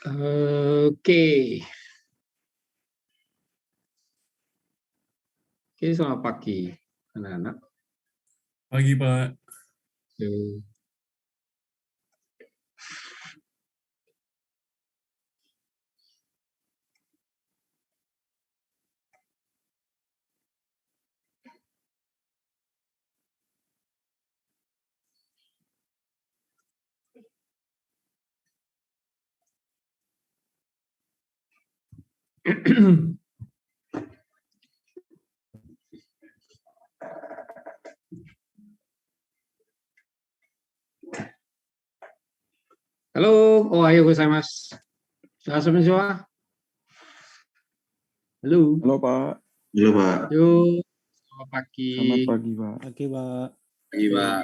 Oke. Oke, selamat pagi, anak-anak. Pagi, Pak. Halo, ohayo gozaimasu. Konnichiwa. Halo. Halo Pak. Halo Pak. Yuk, selamat pagi. Selamat pagi Pak. Pagi Pak. Pagi Pak.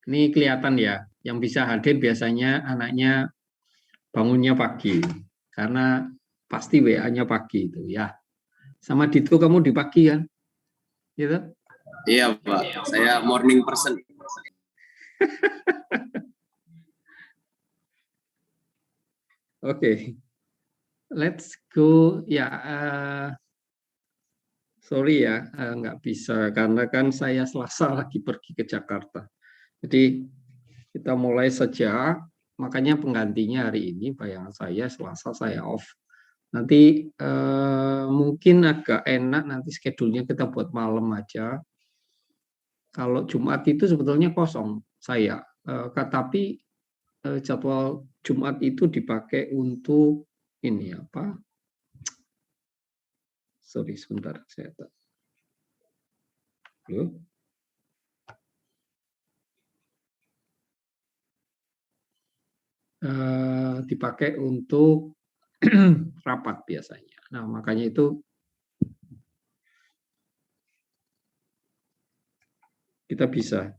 Ini kelihatan ya, yang bisa hadir biasanya anaknya bangunnya pagi, karena pasti WA-nya pagi itu ya. Sama Dito kamu di pagi kan? Gitu? Iya Pak, saya morning person. Oke, let's go. Ya, sorry ya, nggak bisa karena kan saya Selasa lagi pergi ke Jakarta. Jadi kita mulai saja. Makanya penggantinya hari ini, bayangan saya Selasa saya off. Nanti mungkin agak enak nanti schedule-nya kita buat malam aja. Kalau Jumat itu sebetulnya kosong saya, tapi jadwal Jumat itu dipakai untuk ini apa? Sorry sebentar saya. Halo? Dipakai untuk rapat biasanya. Nah makanya itu kita bisa.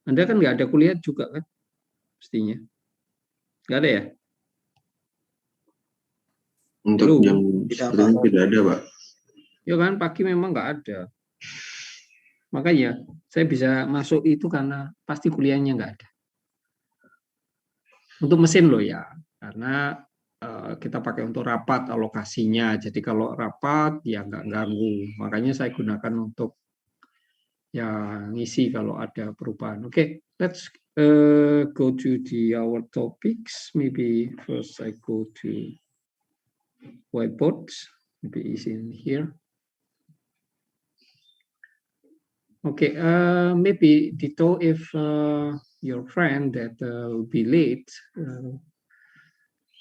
Anda kan nggak ada kuliah juga kan? Pastinya. Nggak ada ya? Untuk Halo? jam sekarang tidak ada Pak. Ya kan pagi memang nggak ada. Makanya saya bisa masuk itu karena pasti kuliahnya nggak ada. Untuk mesin loh ya, karena kita pakai untuk rapat alokasinya. Jadi kalau rapat ya nggak ganggu. Makanya saya gunakan untuk ya ngisi kalau ada perubahan. Oke, let's go to our topics. Maybe first I go to whiteboard. Maybe is in here. Okay, maybe Dito, if your friend that will be late,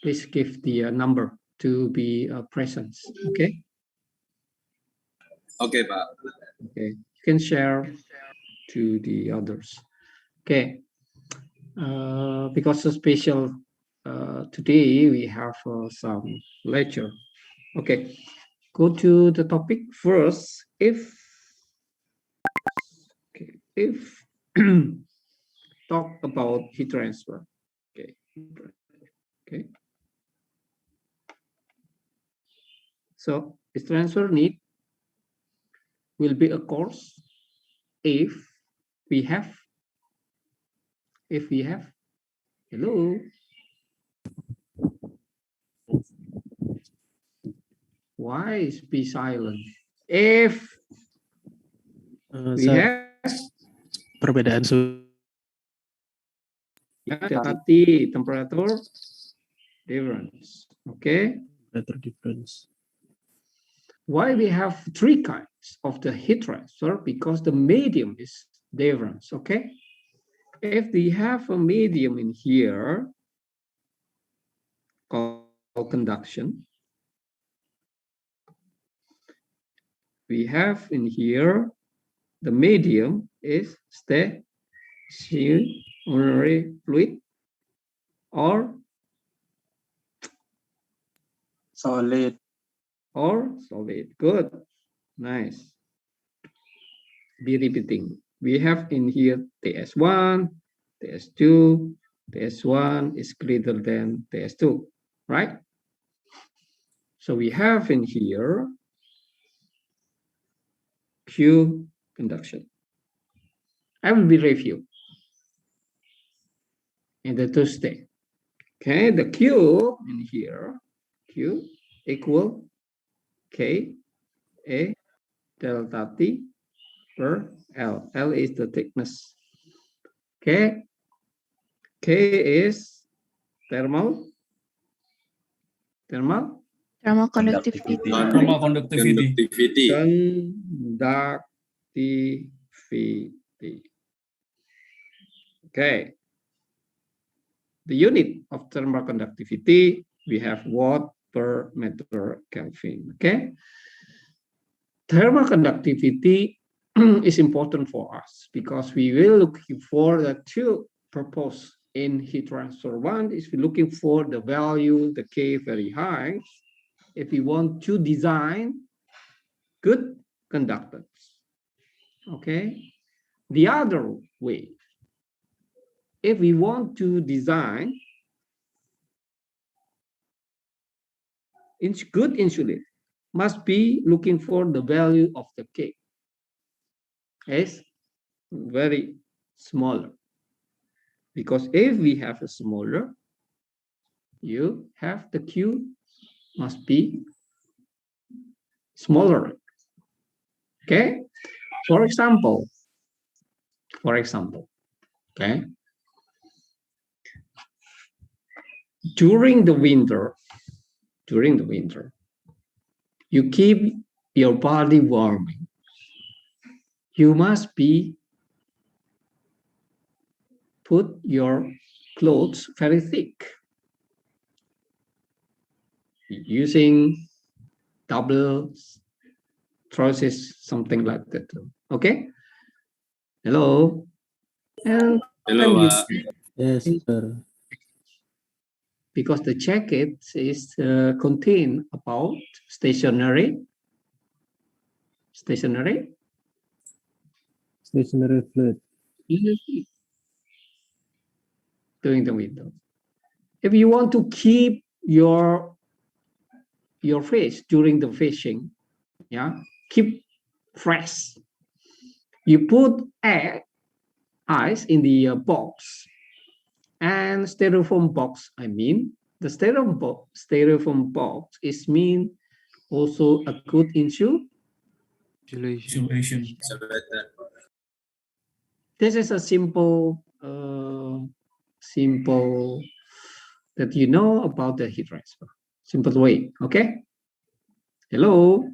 please give the number to be present. Okay. Oke Pak. Okay, you can share to the others. Okay, because it's special today we have some lecture. Okay, go to the topic first. If talk about heat transfer. Okay. So heat transfer need will be a course if we have hello. Why is be silent? If we have perbedaan suhu ya, dapati temperature difference. Okay. temperature difference. Why we have three kinds of the heat transfer? Because the medium is difference. Okay. If we have a medium in here called conduction, we have in here the medium is stationary fluid or Solid. Good, nice. Be repeating. We have in here TS1, TS2, TS1 is greater than TS2, right? So we have in here Q conduction. I will be review. in the two states. Okay, the Q in here, Q equal K A delta T per L. L is the thickness. Okay, K is thermal conductivity. Thermal conductivity. Conductivity. Okay. The unit of thermal conductivity, we have watt per meter Kelvin. Okay. Thermal conductivity is important for us because we will looking for the two purpose in heat transfer. One is we're looking for the value, the K very high, if we want to design good conductors. Okay. The other way, if we want to design good insulate, must be looking for the value of the K is very smaller, because if we have a smaller, you have the Q must be smaller. Okay, for example, okay, during the winter, you keep your body warming. You must be put your clothes very thick, using double trousers, something like that. Okay. Hello. And Hello, you, Pak. Yes, sir. because the jacket is contain about stationary Fluid. during the winter. If you want to keep your face during the fishing, yeah, keep fresh, you put ice in the box, and styrofoam box. I mean, the styrofoam box is mean also a good insulation. Insulation. This is a simple that you know about the heat transfer. Simple way. Okay. Hello.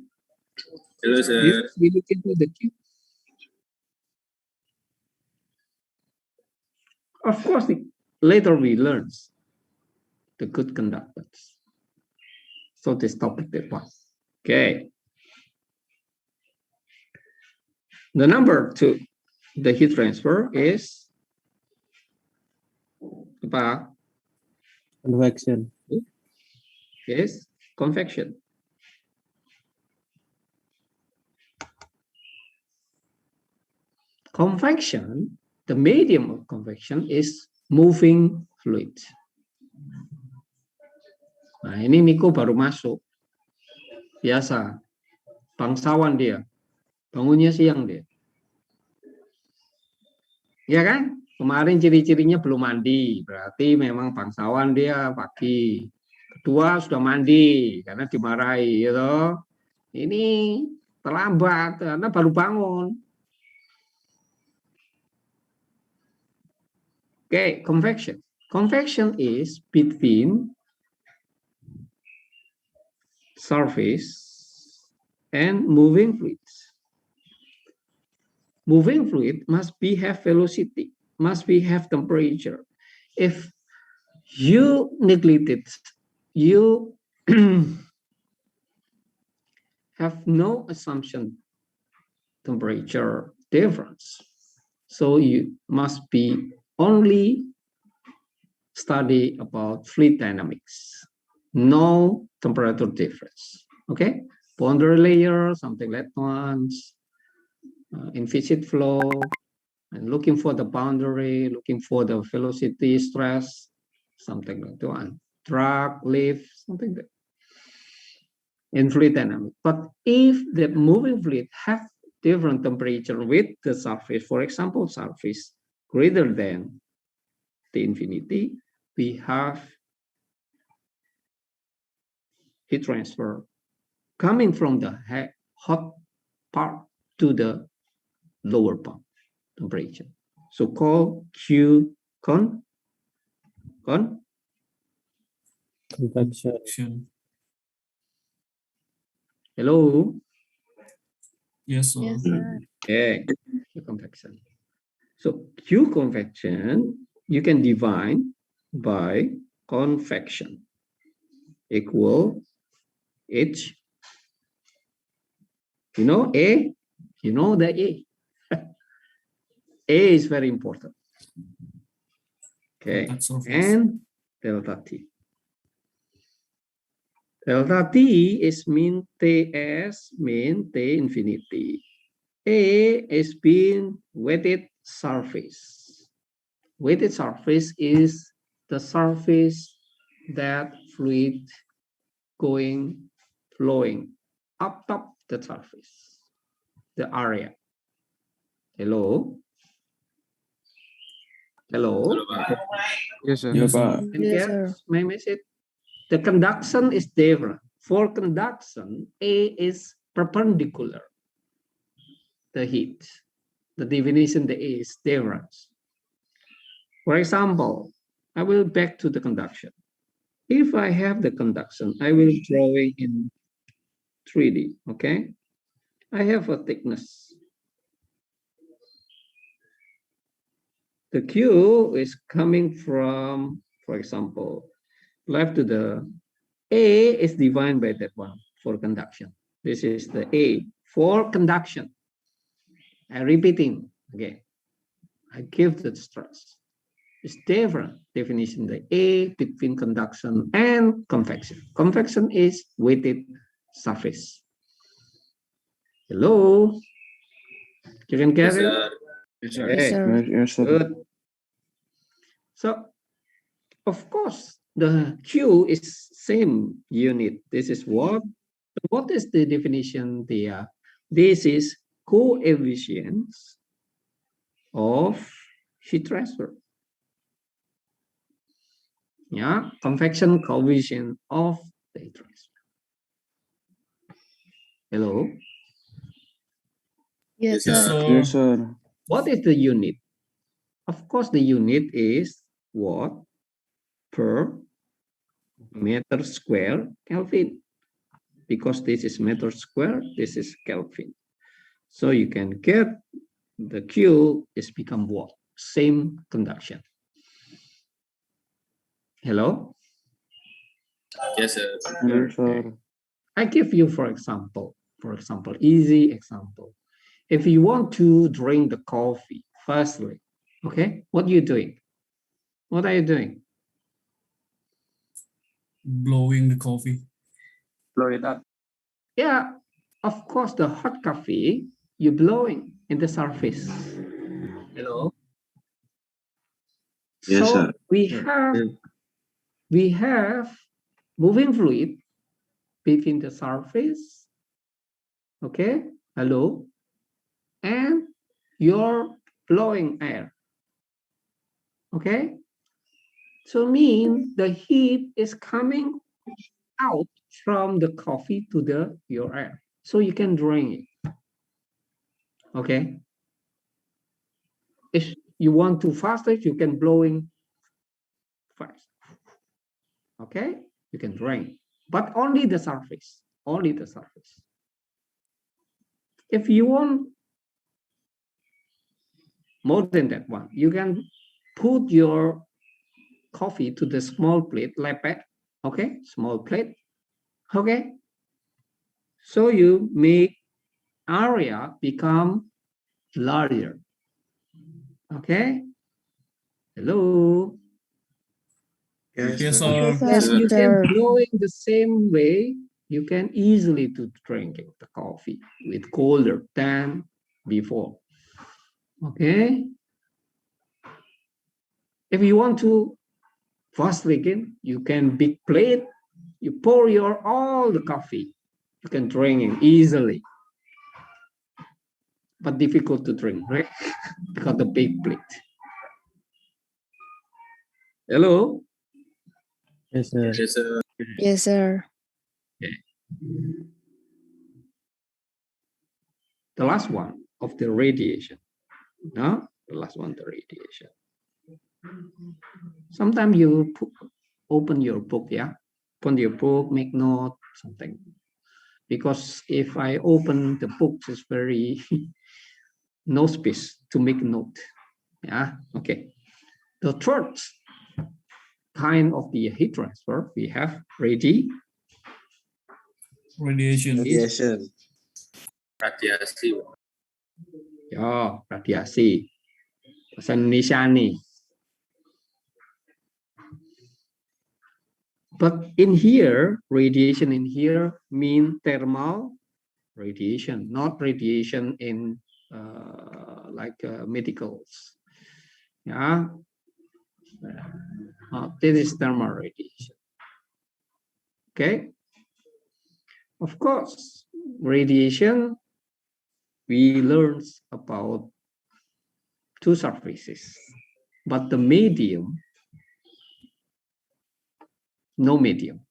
Hello, sir. We look into the Q. Of course, later we learn the good conductors. So this topic that one. Okay. The number 2, the heat transfer is apa? Convection. Is convection. Convection, the medium of convection is moving fluid. Nah, ini Miko baru masuk. Biasa, bangsawan dia. Bangunnya siang dia. Ya kan? Kemarin ciri-cirinya belum mandi. Berarti memang bangsawan dia pagi. Kedua sudah mandi karena dimarahi. Gitu. Ini terlambat karena baru bangun. Okay, convection. Convection is between surface and moving fluids. Moving fluid must have velocity, must have temperature. If you neglect it, you have no assumption temperature difference. So you must be only study about fluid dynamics, no temperature difference. Okay, boundary layer, something like ones, in viscid flow, and looking for the boundary, looking for the velocity, stress, something like that one. Drag, lift, something like that. In fluid dynamics. But if the moving fluid have different temperature with the surface, for example, surface greater than T infinity, we have heat transfer coming from the hot part to the lower part temperature. So called Q Convection. Convection. Hello. Yes, sir. Yes, sir. Okay, Q convection. So Q convection you can define by convection equal H. You know A? You know the A. A is very important. Okay, Contact surface. and delta T. Delta T is mean Ts, mean T infinity. A is being wetted surface. Wetted surface is the surface that fluid flowing up top the surface, the area. Hello? Hello? Halo, Pak. Yes, sir. Yes, sir. Can Yes, get sir. my message? The conduction is different. For conduction, A is perpendicular. The heat. The definition the A is different. For example, I will back to the conduction. If I have the conduction, I will draw it in 3D, okay? I have a thickness. The Q is coming from, for example, left to the A is defined by that one for conduction. This is the A for conduction. I'm repeating again. I give the stress. It's different definition, the A between conduction and convection. Convection is wetted surface. Hello? You can get Yes, it? sir. Yes, sir. Yes, sir. Yes, sir. Good. So, of course, the Q is same unit. This is what? What is the definition there? This is coefficients of heat transfer. Yeah, convection coefficient of the heat transfer. Hello? Yes, Yes, sir. sir. Yes, sir. What is the unit? Of course, the unit is what? Per meter square Kelvin. Because this is meter square, this is Kelvin. So you can get the Q is become what? Same conduction. Hello? Yes, sir. Yes, sir. I give you, for example, easy example. If you want to drink the coffee, firstly, okay, what are you doing? What are you doing? Blowing the coffee. Blow it up. Yeah, of course, the hot coffee, you're blowing in the surface. Hello? Yes, So sir. we have moving fluid between the surface, okay, hello, and your blowing air, okay? So mean the heat is coming out from the coffee to your air, so you can drink it, okay? If you want to faster, you can blowing fast, okay? You can drink, but only the surface, only the surface. If you want more than that one, you can put your coffee to the small plate like that, okay? Small plate, okay? So you make area become larger, okay? Hello? Yes, Yes, sir. sir. Yes, You sir. can blow in the same way, you can easily to drinking the coffee with colder than before, okay? If you want to fast again, you can big plate, you pour all the coffee, you can drink it easily, but difficult to drink, right? Because the big plate. Hello? Yes, sir. Yes, sir. Yes, sir. The last one of the radiation. No? The last one, the radiation. Sometimes you open your book, yeah? Open your book, make note, something. Because if I open the book, it's very no space to make note. Yeah, okay. The third kind of the heat transfer, we have Radiation. Radiation. Radiasi. ya, radiasi. Bahasa Indonesia nih. But in here, radiation in here mean thermal radiation, not radiation in medicals. Yeah, this is thermal radiation. Okay. Of course, radiation, we learned about two surfaces, but the medium, no medium.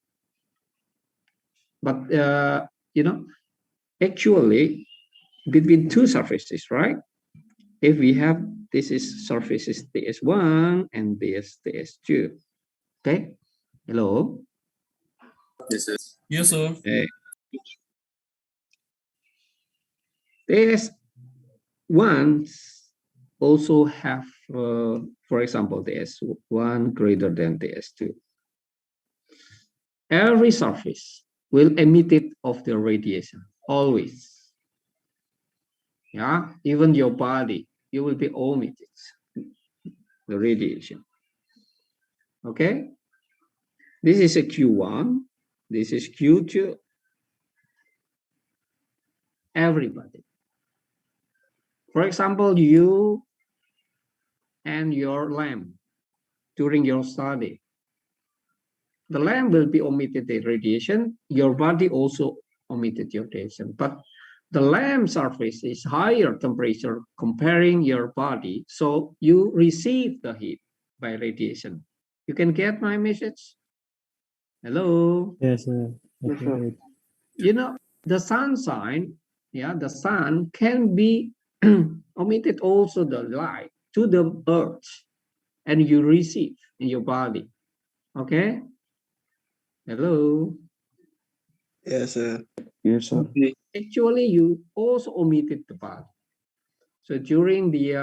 But, actually, between two surfaces, right? If we have, this is surfaces TS1 and this TS2. Okay. Hello. Yes, sir. Yes, sir. Okay. TS1 also have, for example, TS1 greater than TS2. Every surface will emit it of the radiation, always. Yeah, even your body, you will be emitted the radiation. Okay, this is a Q1, this is Q2. Everybody. For example, you and your lamp during your study. The lamp will be emitted the radiation, your body also emitted your radiation, but the lamp surface is higher temperature comparing your body, so you receive the heat by radiation. You can get my message? Hello? Yes, sir. Yes, sir. You know, the sunshine, yeah, the sun can be emitted also the light to the earth, and you receive in your body. Okay? Hello? Yes, sir. Yes, sir. Actually, you also omitted the body. So during the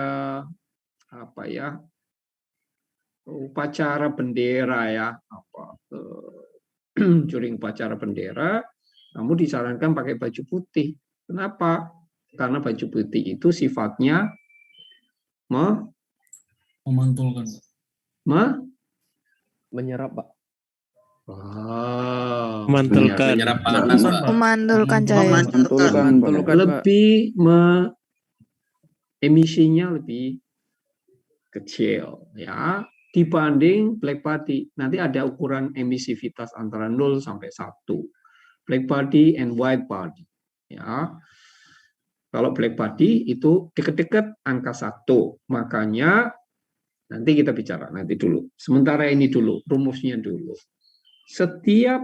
upacara bendera ya, during upacara bendera, kamu disarankan pakai baju putih. Kenapa? Karena baju putih itu sifatnya Memantulkan. Menyerap, Pak. Wow, Memantulkan. Menyerap panas, Pak. Memantulkan cahaya. Mantulkan, lebih emisinya lebih kecil ya dibanding black body. Nanti ada ukuran emisivitas antara 0 sampai 1. Black body and white body ya. Kalau black body itu dekat-dekat angka 1. Makanya nanti kita bicara nanti dulu. Sementara ini dulu rumusnya dulu. Setiap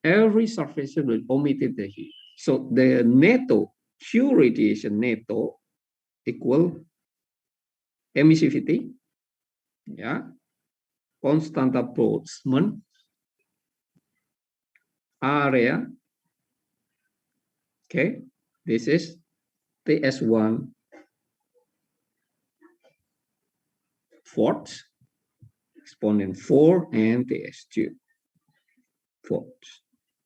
every surface will emit the heat. So the netto Q radiation netto equal emissivity, ya, constanta Boltzmann, area. Okay, this is TS1 fourth, exponent 4, and TS2 fourth.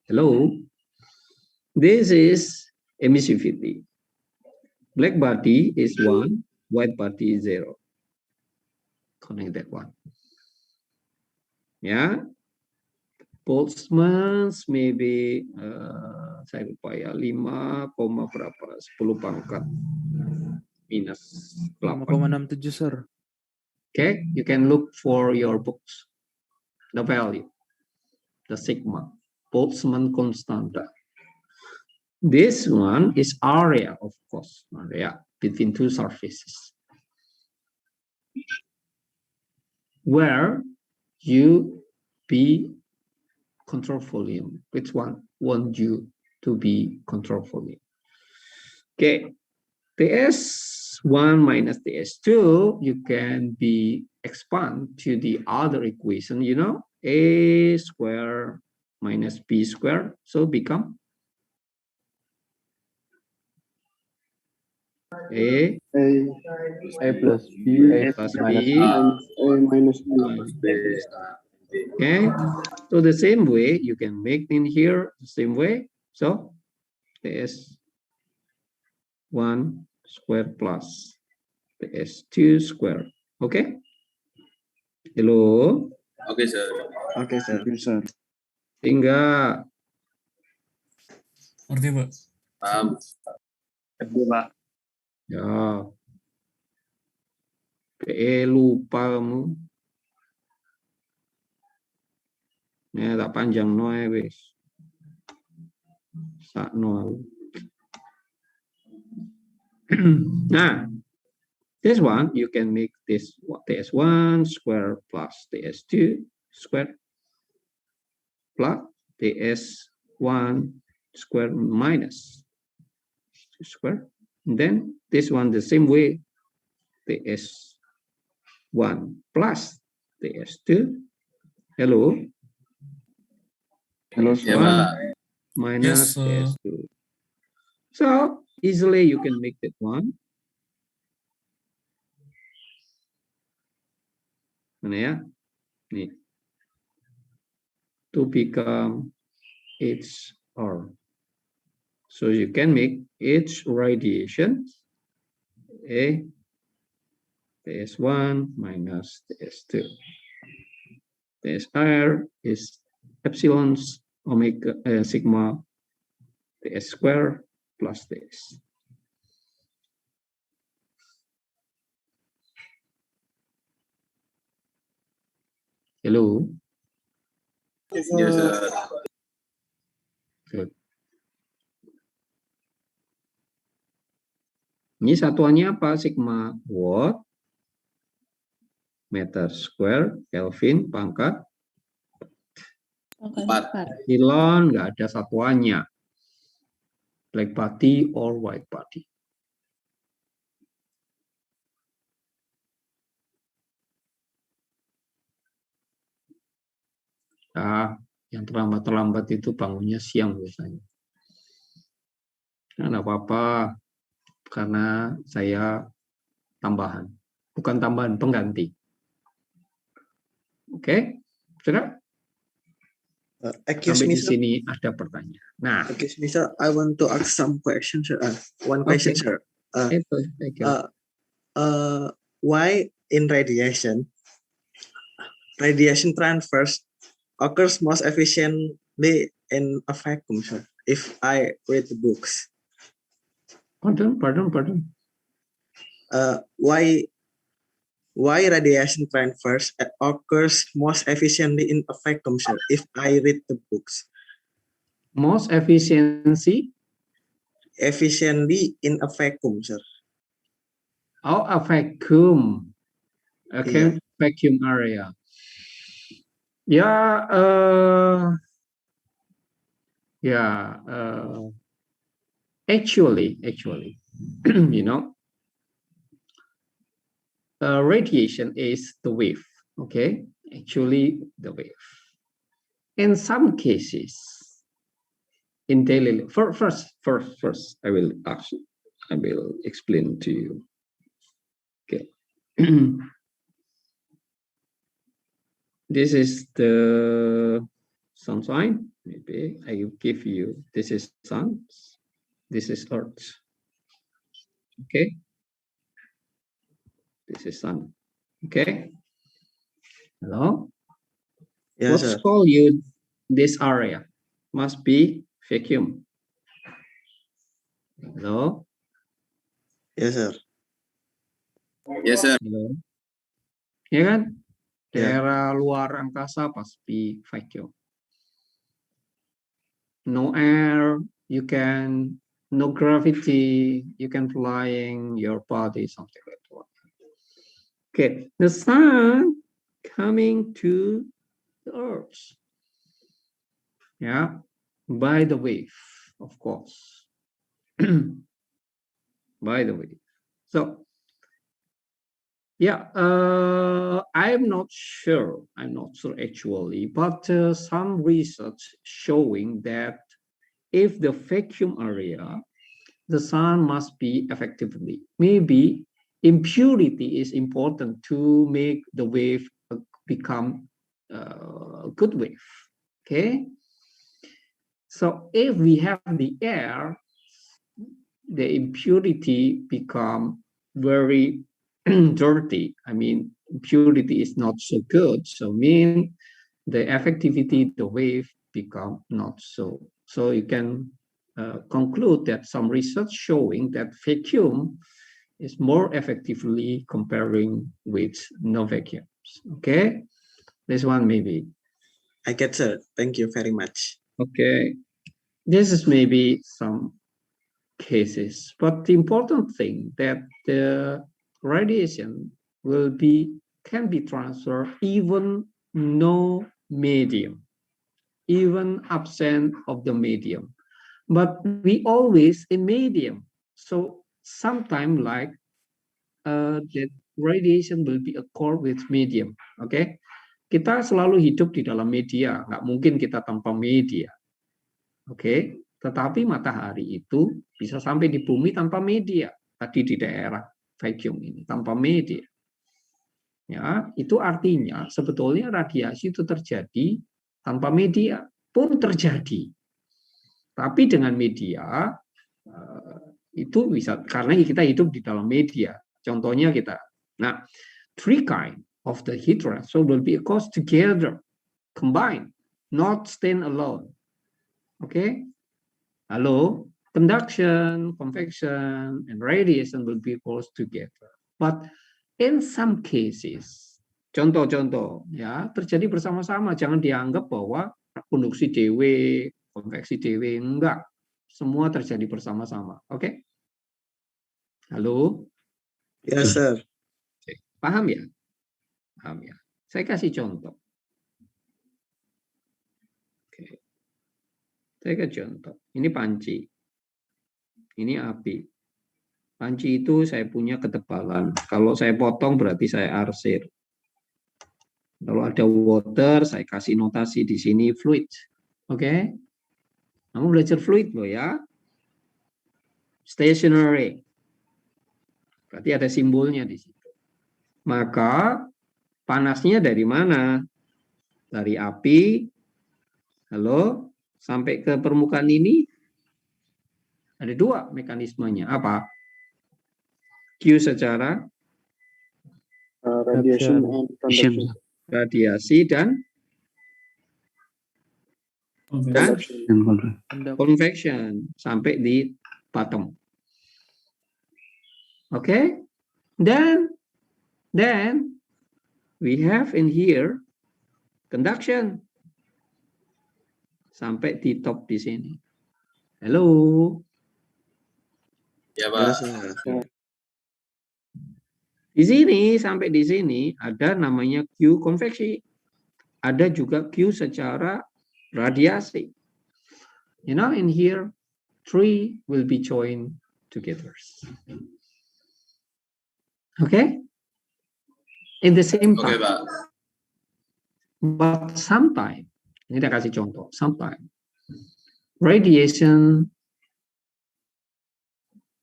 Hello, this is emissivity. Black body is 1, white body is 0. Connect that one. Yeah, Boltzmann's maybe saya lupa ya 5, berapa 10 pangkat minus 8. 5,67, sir. Okay, you can look for your books, the value, the sigma, Boltzmann constanta. This one is area, of course, area between two surfaces. where you be control volume. Which one want you to be control volume? Okay, TS1 minus TS2, you can be expand to the other equation, you know, A square minus B square, so become A plus B, A plus minus B, minus B. okay, so the same way you can make in here the same way, so TS1 square plus TS2 square. Okay, hello. Oke, sir. Oke, sir. Hingga Ngerti, Pak? Paham. ya PE lupa kamu. Ya tak panjang no wis. Sakno. Nah, this one you can make this TS1 square plus TS2 square plus TS1 square minus 2 square. And then this one the same way, TS1 plus TS2. Hello. Hello, Ya, sir. Pak. Minus Yes, sir. TS2. So easily you can make that one. Mana ya? Nih. To become HR. So you can make H radiation A TS1 minus TS2. TSR is epsilon omega sigma TS square plus TS. Hello. Yes, sir. Good. Ini satuannya apa? Sigma watt meter square Kelvin pangkat Epsilon nggak ada satuannya. Black body or white body. Nah, yang terlambat itu bangunnya siang biasanya. Nah, apa-apa. Karena saya tambahan. Bukan tambahan, pengganti. Oke, sudah? Excuse Sampai me, di sir. sini ada pertanyaan. Nah, Excuse me, sir. I want to ask some questions, sir. One question, Okay. sir. thank you. Why in radiation transfers occurs most efficiently in a vacuum, sir? If I read the books, Pardon. Why radiation transfers occurs most efficiently in a vacuum, sir? If I read the books, Most efficiency. efficiently in a vacuum, sir. Oh, a vacuum. Okay, Yeah. vacuum area. Yeah, actually, you know, radiation is the wave. Okay, actually the wave. In some cases, in daily life, first, I will explain to you. Okay. This is the sunshine. Maybe I will give you, this is sun, this is earth. Okay. This is sun. Okay. Hello. Yes, Let's sir. call you this area. Must be vacuum. Hello. Yes, sir. Yes, sir. Hello. Ya kan? Ya. Daerah luar angkasa pasti vacuum. No air, no gravity, you can flying your body, something like that. Okay, the sun coming to the Earth. Yeah, by the wave, of course. By the wave. So, yeah, I'm not sure actually, but some research showing that if the vacuum area, the sun must be effectively, maybe impurity is important to make the wave become a good wave. Okay, so if we have the air, the impurity become very dirty. I mean, impurity is not so good, so mean the effectivity, the wave become not so. So you can conclude that some research showing that vacuum is more effectively comparing with no vacuums. Okay, this one maybe. I get, sir. Thank you very much. Okay, this is maybe some cases, but the important thing that the radiation can be transferred even no medium, even absent of the medium, but we always in medium. So sometimes like that radiation will be occur with medium. Okay, kita selalu hidup di dalam media, nggak mungkin kita tanpa media. Oke, tetapi matahari itu bisa sampai di bumi tanpa media. Tadi di daerah vacuum ini tanpa media. Ya, itu artinya sebetulnya radiasi itu terjadi tanpa media pun terjadi. Tapi dengan media itu bisa karena kita hidup di dalam media. Contohnya kita. Nah, three kind of the heat transfer will be occurs together, combined, not stand alone. Okay, hello, conduction, convection, and radiation will be close together. But in some cases, contoh-contoh ya terjadi bersama-sama. Jangan dianggap bahwa konduksi dewe, konveksi dewe, enggak. Semua terjadi bersama-sama. Oke? Halo? Yes, sir. Paham ya? Paham ya? Saya kasih contoh. Oke. Saya ke contoh, ini panci, ini api. Panci itu saya punya ketebalan. Kalau saya potong berarti saya arsir. Kalau ada water, saya kasih notasi di sini fluid. Oke? Kamu belajar fluid loh ya. Stationary. Berarti ada simbolnya di situ. Maka panasnya dari mana? Dari api. Halo? Sampai ke permukaan ini ada dua mekanismenya. Apa? Q secara Radiation and conduction. radiasi dan convection sampai di bottom. Okay? Then we have in here conduction. Sampai di top di sini. Halo. Ya, Pak. Di sini sampai di sini ada namanya Q konveksi. Ada juga Q secara radiasi. You know, in here three will be joined together. Okay? In the same time. Oke, Pak. But sometimes, ini kita kasih contoh, sometimes radiation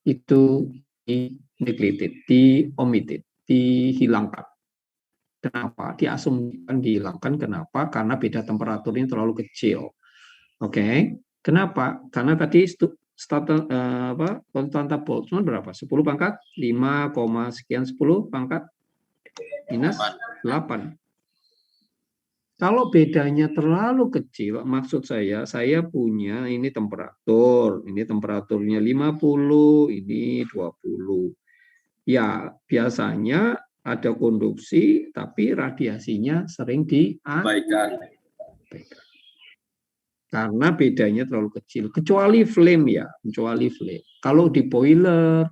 itu neglected, omitted, dihilangkan. Kenapa? Diasumsikan dihilangkan. Kenapa? Karena beda temperaturnya terlalu kecil. Oke. Kenapa? Karena tadi konstanta Boltzmann berapa? 10 pangkat 5, sekian 10 pangkat minus 8. Kalau bedanya terlalu kecil, maksud saya punya ini temperatur, ini temperaturnya 50, ini 20. Ya, biasanya ada konduksi, tapi radiasinya sering diabaikan. Karena bedanya terlalu kecil. Kecuali flame ya, kecuali flame. Kalau di boiler,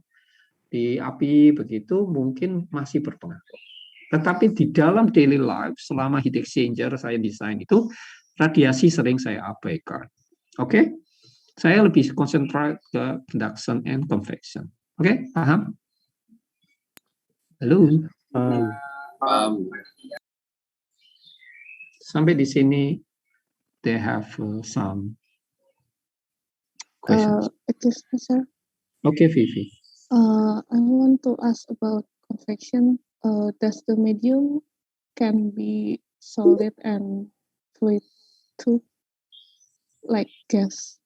di api begitu mungkin masih berpengaruh. Tetapi di dalam daily life, selama heat exchanger saya desain itu, radiasi sering saya abaikan. Oke? Saya lebih konsentrasi ke conduction and convection. Oke? Paham? Halo? Paham. Sampai di sini, they have some questions. Excuse me, sir. Oke, Vivi. I want to ask about convection. Does the medium can be solid and fluid too, like gas?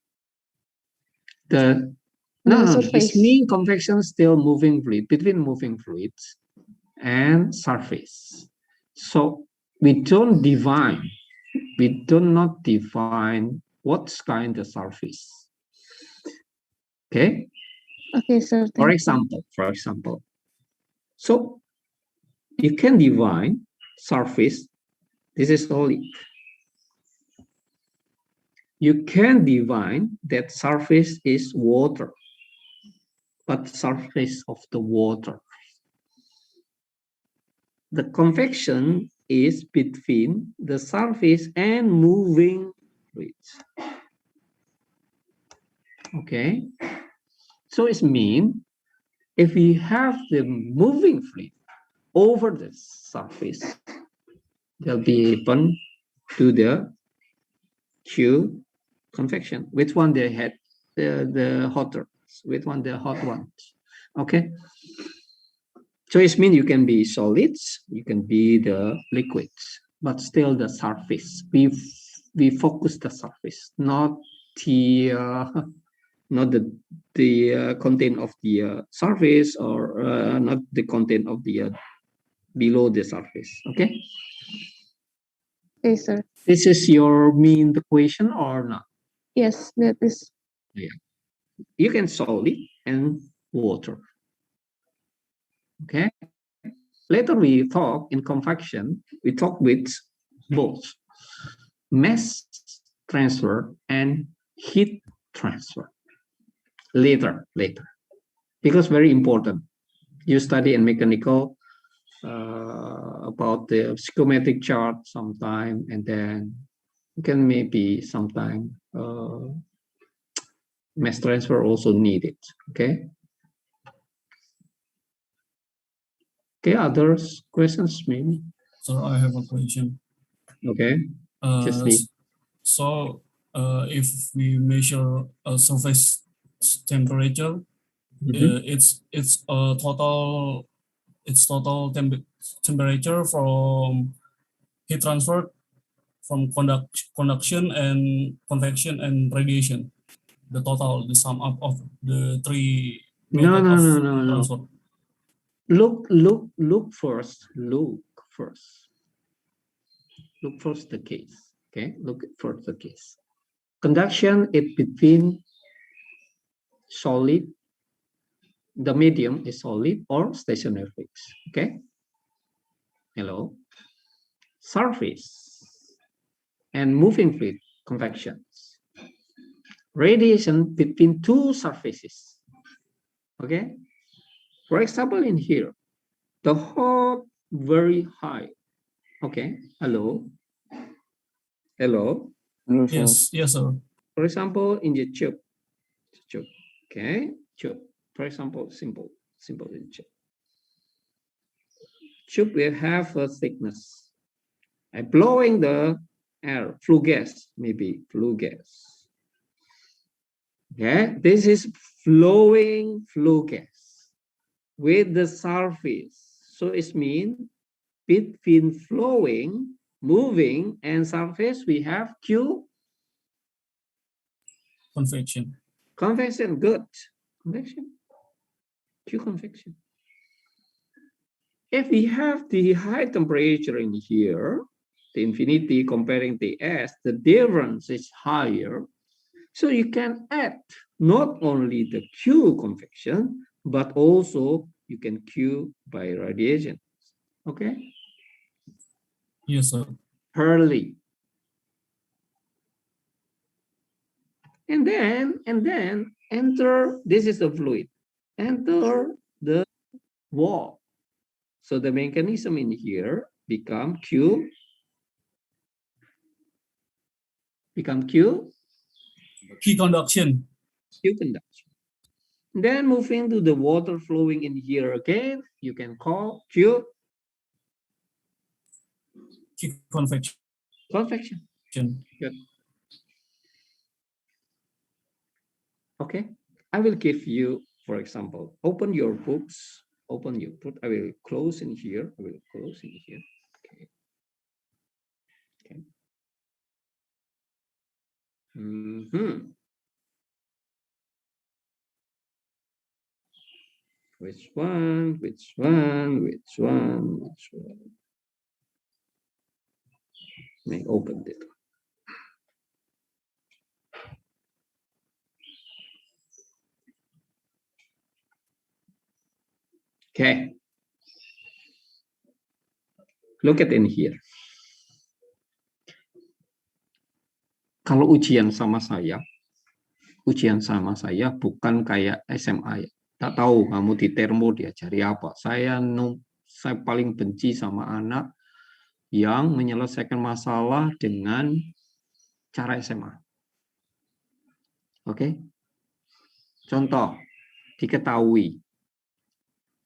No, this means convection still moving fluid, between moving fluids and surface. So we do not define what's kind of surface. Okay? Okay, sir. For example, so you can define surface, this is solid. You can define that surface is water, but surface of the water. The convection is between the surface and moving fluids. Okay, so it means if we have the moving fluid over the surface, they'll be open to the Q convection. Which one they had the hotter? Which one the hot ones? Okay. So it means you can be solids, you can be the liquids, but still the surface. We focus the surface, not the content of the surface, or not the content of the below the surface. Okay. Okay, sir. This is your mean the question or not? Yes, that is. Yeah. You can solid and water. Okay. Later we talk in convection, we talk with both mass transfer and heat transfer. Later, because very important. You study in mechanical about the schematic chart sometime, and then you can maybe sometime mass transfer also needed. Okay. Okay, others questions maybe? So I have a question. Okay. So if we measure a surface temperature, it's total temperature from heat transfer, from conduction and convection and radiation. The sum up of the three. No. Transfer. Look first the case. Okay, look first the case. Conduction is between solid, the medium is solid or stationary fluids. Okay. Hello. Surface and moving fluid, convections. Radiation between two surfaces. Okay. For example, in here, the hot very high. Okay. Hello. Yes, sir. For example, in the tube. Okay, tube. For example, simple in tube. Tube will have a thickness. And blowing the air, flue gas, maybe flue gas. Okay, this is flowing flue gas with the surface. So it means between flowing, moving, and surface, we have Q. Convection. Convection, good. Convection. Q convection. If we have the high temperature in here, the infinity comparing the S, the difference is higher. So you can add not only the Q convection, but also you can Q by radiation. Okay? Yes, sir. Early. And then enter, this is the fluid, enter the wall. So the mechanism in here become Q. Key conduction. Q conduction. Then moving to the water flowing in here again, you can call Q Key convection. convection. Good. Okay, I will give you, for example, open your books, open your book. I will close in here. I will close in here. Okay. Okay. Which one? Which one? Which one? Which one? Let me open it. Okay. Look at in here. Kalau ujian sama saya bukan kayak SMA ya. Tak tahu kamu di termo diajari apa. Saya paling benci sama anak yang menyelesaikan masalah dengan cara SMA. Oke? Contoh, diketahui,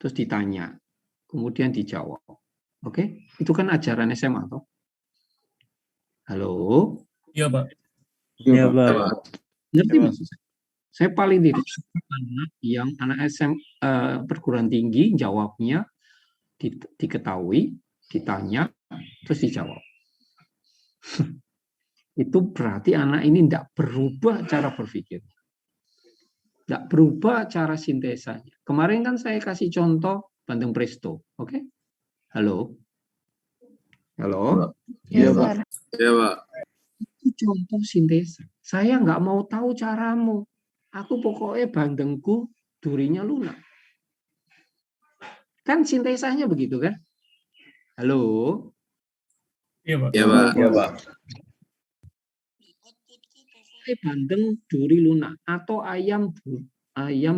terus ditanya, kemudian dijawab. Oke? Itu kan ajaran SMA, toh? Halo? Iya, Pak. Iya, Pak. Ngerti maksud saya? Saya paling tidak suka anak yang anak perguruan tinggi jawabnya diketahui, ditanya, terus dijawab. Itu berarti anak ini tidak berubah cara berpikir. Tidak berubah cara sintesanya. Kemarin kan saya kasih contoh Bandeng Presto. Oke? Halo? Halo? Yes, Iya, Pak. sir. Iya, Pak. Itu contoh sintesa. Saya nggak mau tahu caramu. Aku pokoknya bandengku durinya lunak. Kan sintesanya begitu kan? Halo? Iya, Pak. Iya, Pak. Iya, Pak. Bandeng duri lunak atau ayam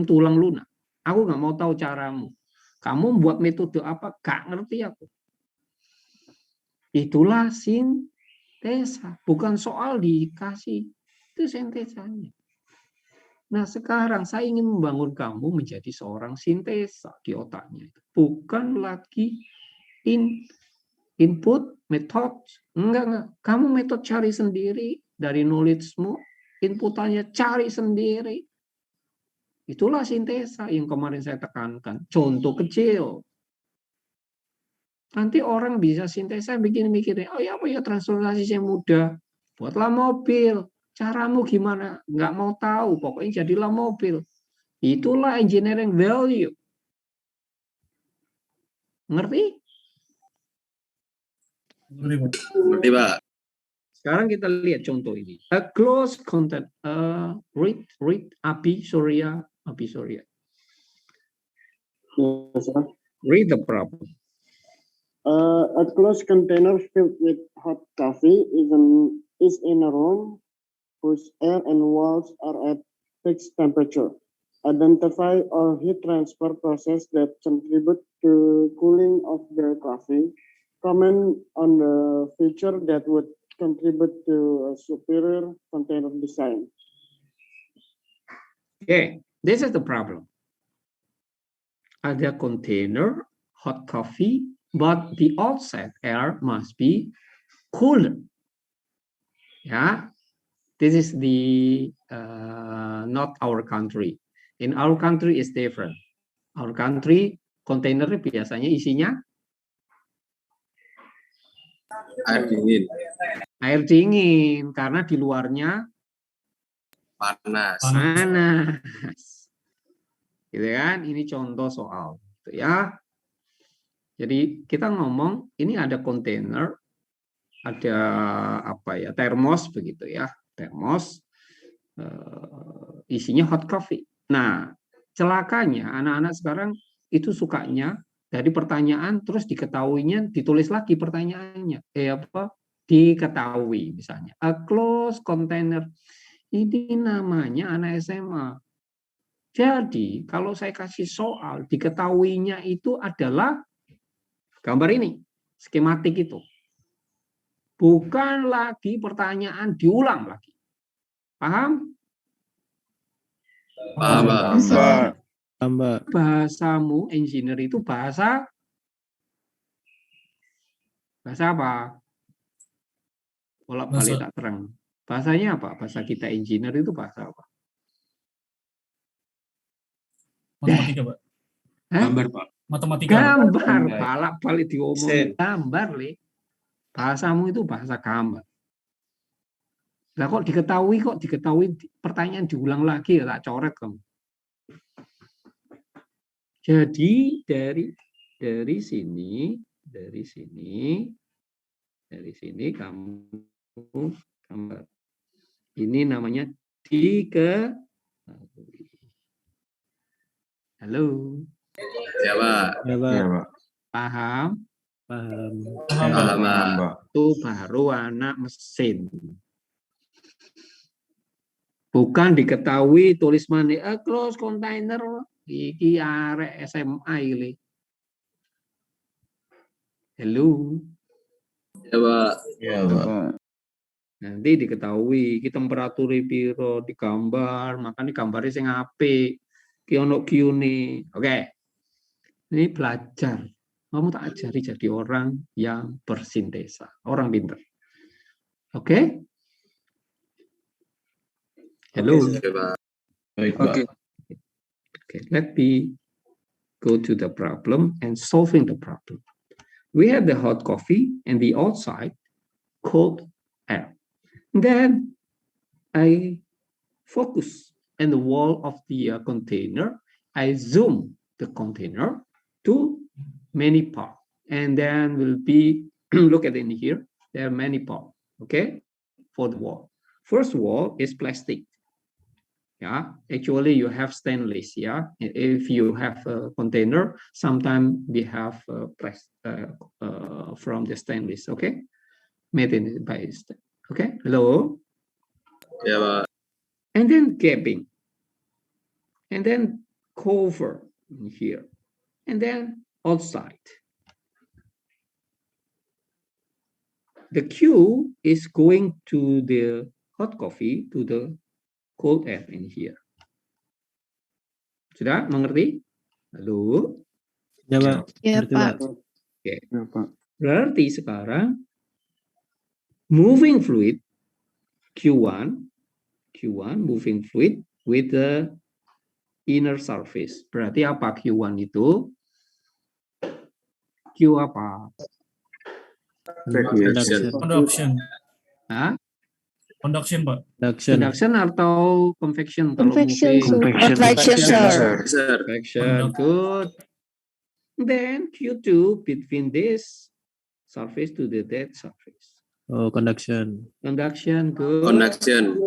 tulang lunak. Aku nggak mau tahu caramu. Kamu buat metode apa? Gak ngerti aku. Itulah sintesa, bukan soal dikasih. Itu sintesanya. Nah sekarang saya ingin membangun kamu menjadi seorang sintesa di otaknya. Bukan lagi input, metode. Enggak. Kamu metode cari sendiri dari knowledge-mu. Inputannya cari sendiri. Itulah sintesa yang kemarin saya tekankan. Contoh kecil. Nanti orang bisa sintesa mikir-mikirnya, oh ya apa ya transportasi saya mudah. Buatlah mobil. Caramu gimana? Nggak mau tahu. Pokoknya jadilah mobil. Itulah engineering value. Ngerti? Ngerti, Pak. Sekarang kita lihat contoh ini. A close content. Read Abi Surya. Yes, sir. Read the problem. A closed container filled with hot coffee is in a room whose air and walls are at fixed temperature. Identify all heat transfer process that contribute to cooling of the coffee. Comment on the feature that would contribute to a superior container design. Okay, this is the problem. Ada container, hot coffee, but the outside air must be cooler. Yeah, this is the not our country. In our country is different. Our country container biasanya isinya Air dingin. air dingin karena di luarnya Panas. Gitu kan? Ini contoh soal, gitu ya. Jadi kita ngomong ini ada kontainer, ada apa ya, termos begitu ya, termos isinya hot coffee. Nah, celakanya anak-anak sekarang itu sukanya dari pertanyaan terus diketahuinya ditulis lagi pertanyaannya. Diketahui misalnya. A closed container. Ini namanya anak SMA. Jadi, kalau saya kasih soal diketahuinya itu adalah Gambar ini, skematik itu. Bukan lagi pertanyaan diulang lagi. Paham? Paham, Pak. Mbak. Bahasamu engineer itu bahasa apa? Bolak-balik tak terang. Bahasanya apa? Bahasa kita engineer itu bahasa apa? Matematika, Pak. Gambar, Pak. Matematika. Gambar, balak-balik diomongin gambar, Le. Bahasamu itu bahasa gambar. Lah kok diketahui pertanyaan diulang lagi ya tak coret kamu. Jadi dari sini kamu gambar. Ini namanya diketahui. Halo. Ya, Pak. Ya, Pak. Paham? Paham. Paham, Pak. Itu baru anak mesin. Bukan diketahui tulis mana close container iki arek SMA iki. Halo. Ya, Pak. Ya, Pak. Nanti diketahui ki temperatur piro digambar, makanya gambarnya sing apik. Ki ono Q-ne. Oke. Ini belajar. Kamu tak ajari jadi orang yang bersintesa, orang pintar. Oke? Hello. Oke, Pak. Baik, Pak. Okay, let me go to the problem and solving the problem. We have the hot coffee and the outside cold air. Then I focus on the wall of the container. I zoom the container to many parts, and then will be look at in here. There are many parts. Okay, for the wall. First wall is plastic. Yeah, actually you have stainless. Yeah, if you have a container, sometimes we have from the stainless. Okay, made in by stainless. Okay, hello. Ya, Pak. And then gapping, and then cover in here, and then outside. The Q is going to the hot coffee, to the cold air in here. Sudah mengerti? Halo? Ya, Pak. Ya, Ngerti, Pak. Oke. Berarti sekarang moving fluid Q1 moving fluid with the inner surface. Berarti apa Q1 itu? Q apa? Conduction. Hah? Conduction, Pak. Conduction atau convection? Convection, Kalau moving. Convection, sir. Sir. Convection, good. Then Q2 between this surface to the dead surface. Oh, conduction. Conduction, good. Conduction.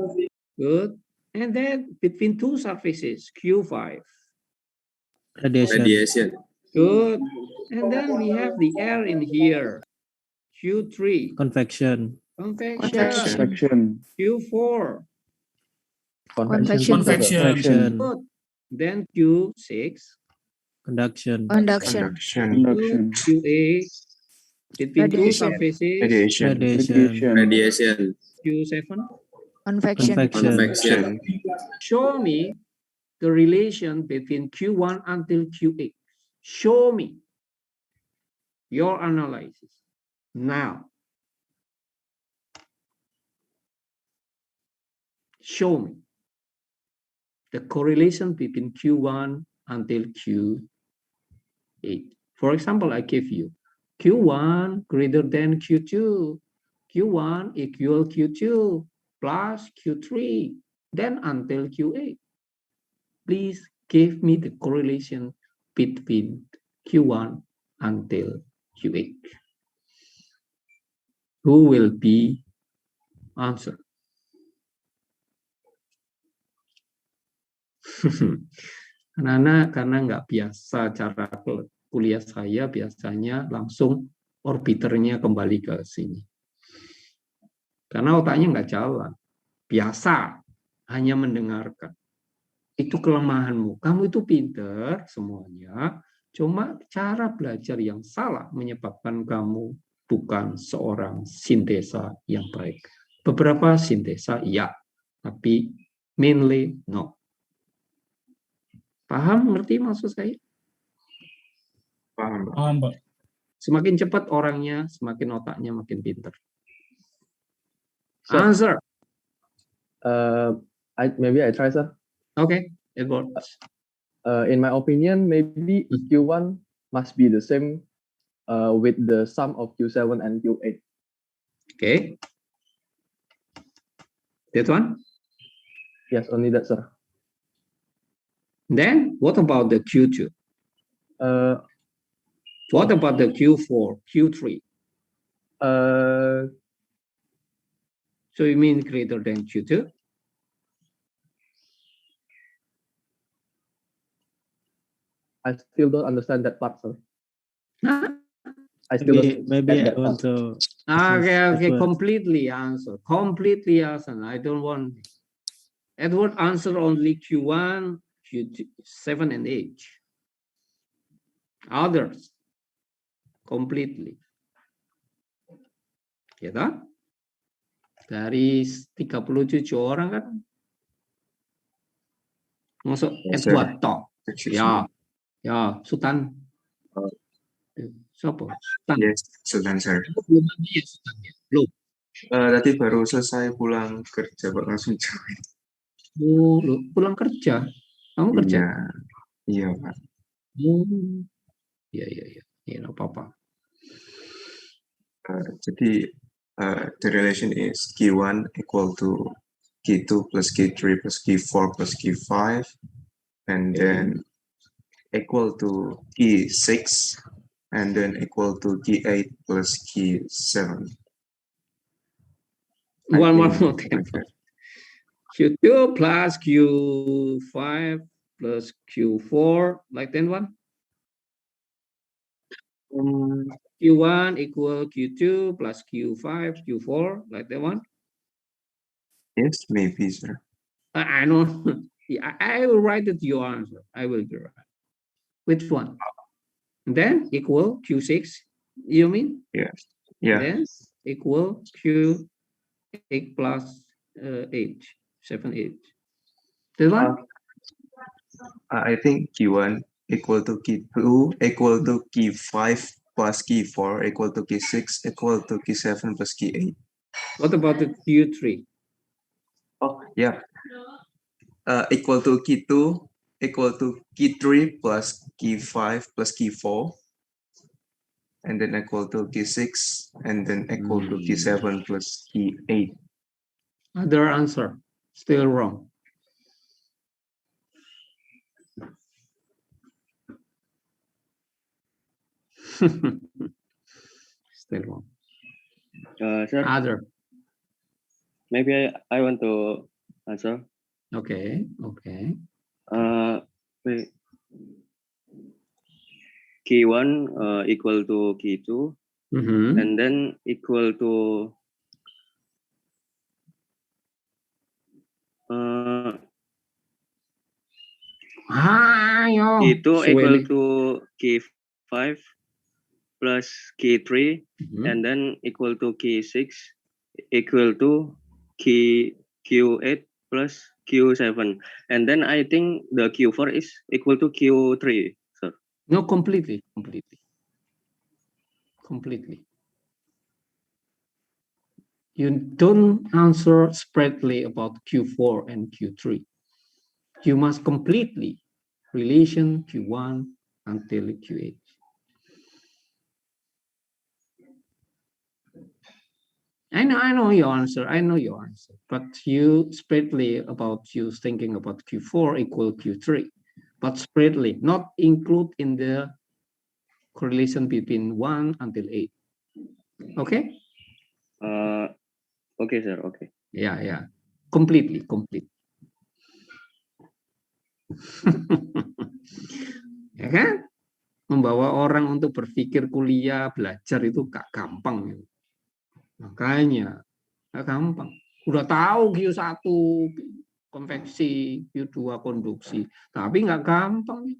Good. And then between two surfaces, Q5. Radiation. Good. And then we have the air in here. Q3. Convection. Convection. Q4. Convection. Convection. Good. Then Q6. Conduction. Conduction. Good. Q8. Between two Radiation. surfaces. Radiation. Q7. Convection. Convection. Show me the relation between Q1 until Q8. Show me your analysis now. Show me the correlation between Q1 until Q8. For example, I give you Q1 greater than Q2, Q1 equal Q2 plus Q3, then until Q8. Please give me the correlation between Q1 until Q8. Who will be answer? Karena nggak biasa cara kuliah saya, biasanya langsung orbiternya kembali ke sini. Karena otaknya nggak jalan. Biasa hanya mendengarkan. Itu kelemahanmu. Kamu itu pinter semuanya, Cuma cara belajar yang salah menyebabkan kamu bukan seorang sintesa yang baik. Beberapa sintesa ya, tapi mainly no. Paham, ngerti maksud saya? Paham, Pak. Paham, Pak. Semakin cepat orangnya, semakin otaknya makin pintar. Sir. Answer. Maybe I try, sir. Okay, it works. In my opinion, maybe Q1 must be the same with the sum of Q7 and Q8. Okay. That one? Yes, only that, sir. Then, what about the Q2? What about the Q4, Q3? So you mean greater than Q2? I still don't understand that part, sir. Huh? I still Maybe don't I want to. Okay, Edward. completely answer. Completely answer. I don't want Edward answer only Q1, Q2, 7 and 8. Others completely. Ya kan? Dari 37 orang kan masuk Yes, Edward sir. tok. Ya. Ya, Sultan. Siapa? Sultan. Yes, Sultan, sir. Belum mandi ya Sultan ya? Belum. Tadi baru selesai pulang kerja, Pak, langsung join. Oh, lu pulang kerja. Kamu kerja? Iya, Pak. Iya. Ya, nggak apa-apa. Jadi the relation is Q1 equal to Q2 plus Q3 plus Q4 plus Q5, and then equal to Q6, and then equal to Q8 plus Q7. One more thing. Q2 plus Q5 plus Q4, like that one? Q1 equal Q2 plus Q5, Q4, like that one? Yes, maybe, sir. I know. I will write it your answer. I will do it. Which one? Then equal Q6, you mean? Yes. Yeah. Then equal Q8 plus 8, 7, 8. That one? I think Q1 equal to Q2 equal to Q5 plus Q4 equal to Q6 equal to Q7 plus Q8. What about the Q3? Oh, yeah. Equal to Q2 equal to Q3 plus Q5 plus Q4, and then equal to Q6, and then equal to Q7 plus Q8. Other answer, still wrong. Still wrong. Sir, Other. maybe I want to answer. Okay. Wait. Q1 equal to Q2, and then equal to Q2 equal to Q5 plus Q3, and then equal to Q6 equal to Q8 plus Q7, and then I think the Q4 is equal to Q3, sir. No, completely. You don't answer spreadly about Q4 and Q3. You must completely relation Q1 until Q8. I know your answer. But you spreadly about you thinking about Q4 equal Q3, but spreadly, not include in the correlation between 1 until 8. Okay? Okay, sir. Okay. Yeah. Complete. Ya kan? Membawa orang untuk berpikir kuliah, belajar itu gak gampang. Makanya gak gampang. Udah tahu Q1 konveksi, Q2 konduksi, tapi nggak gampang.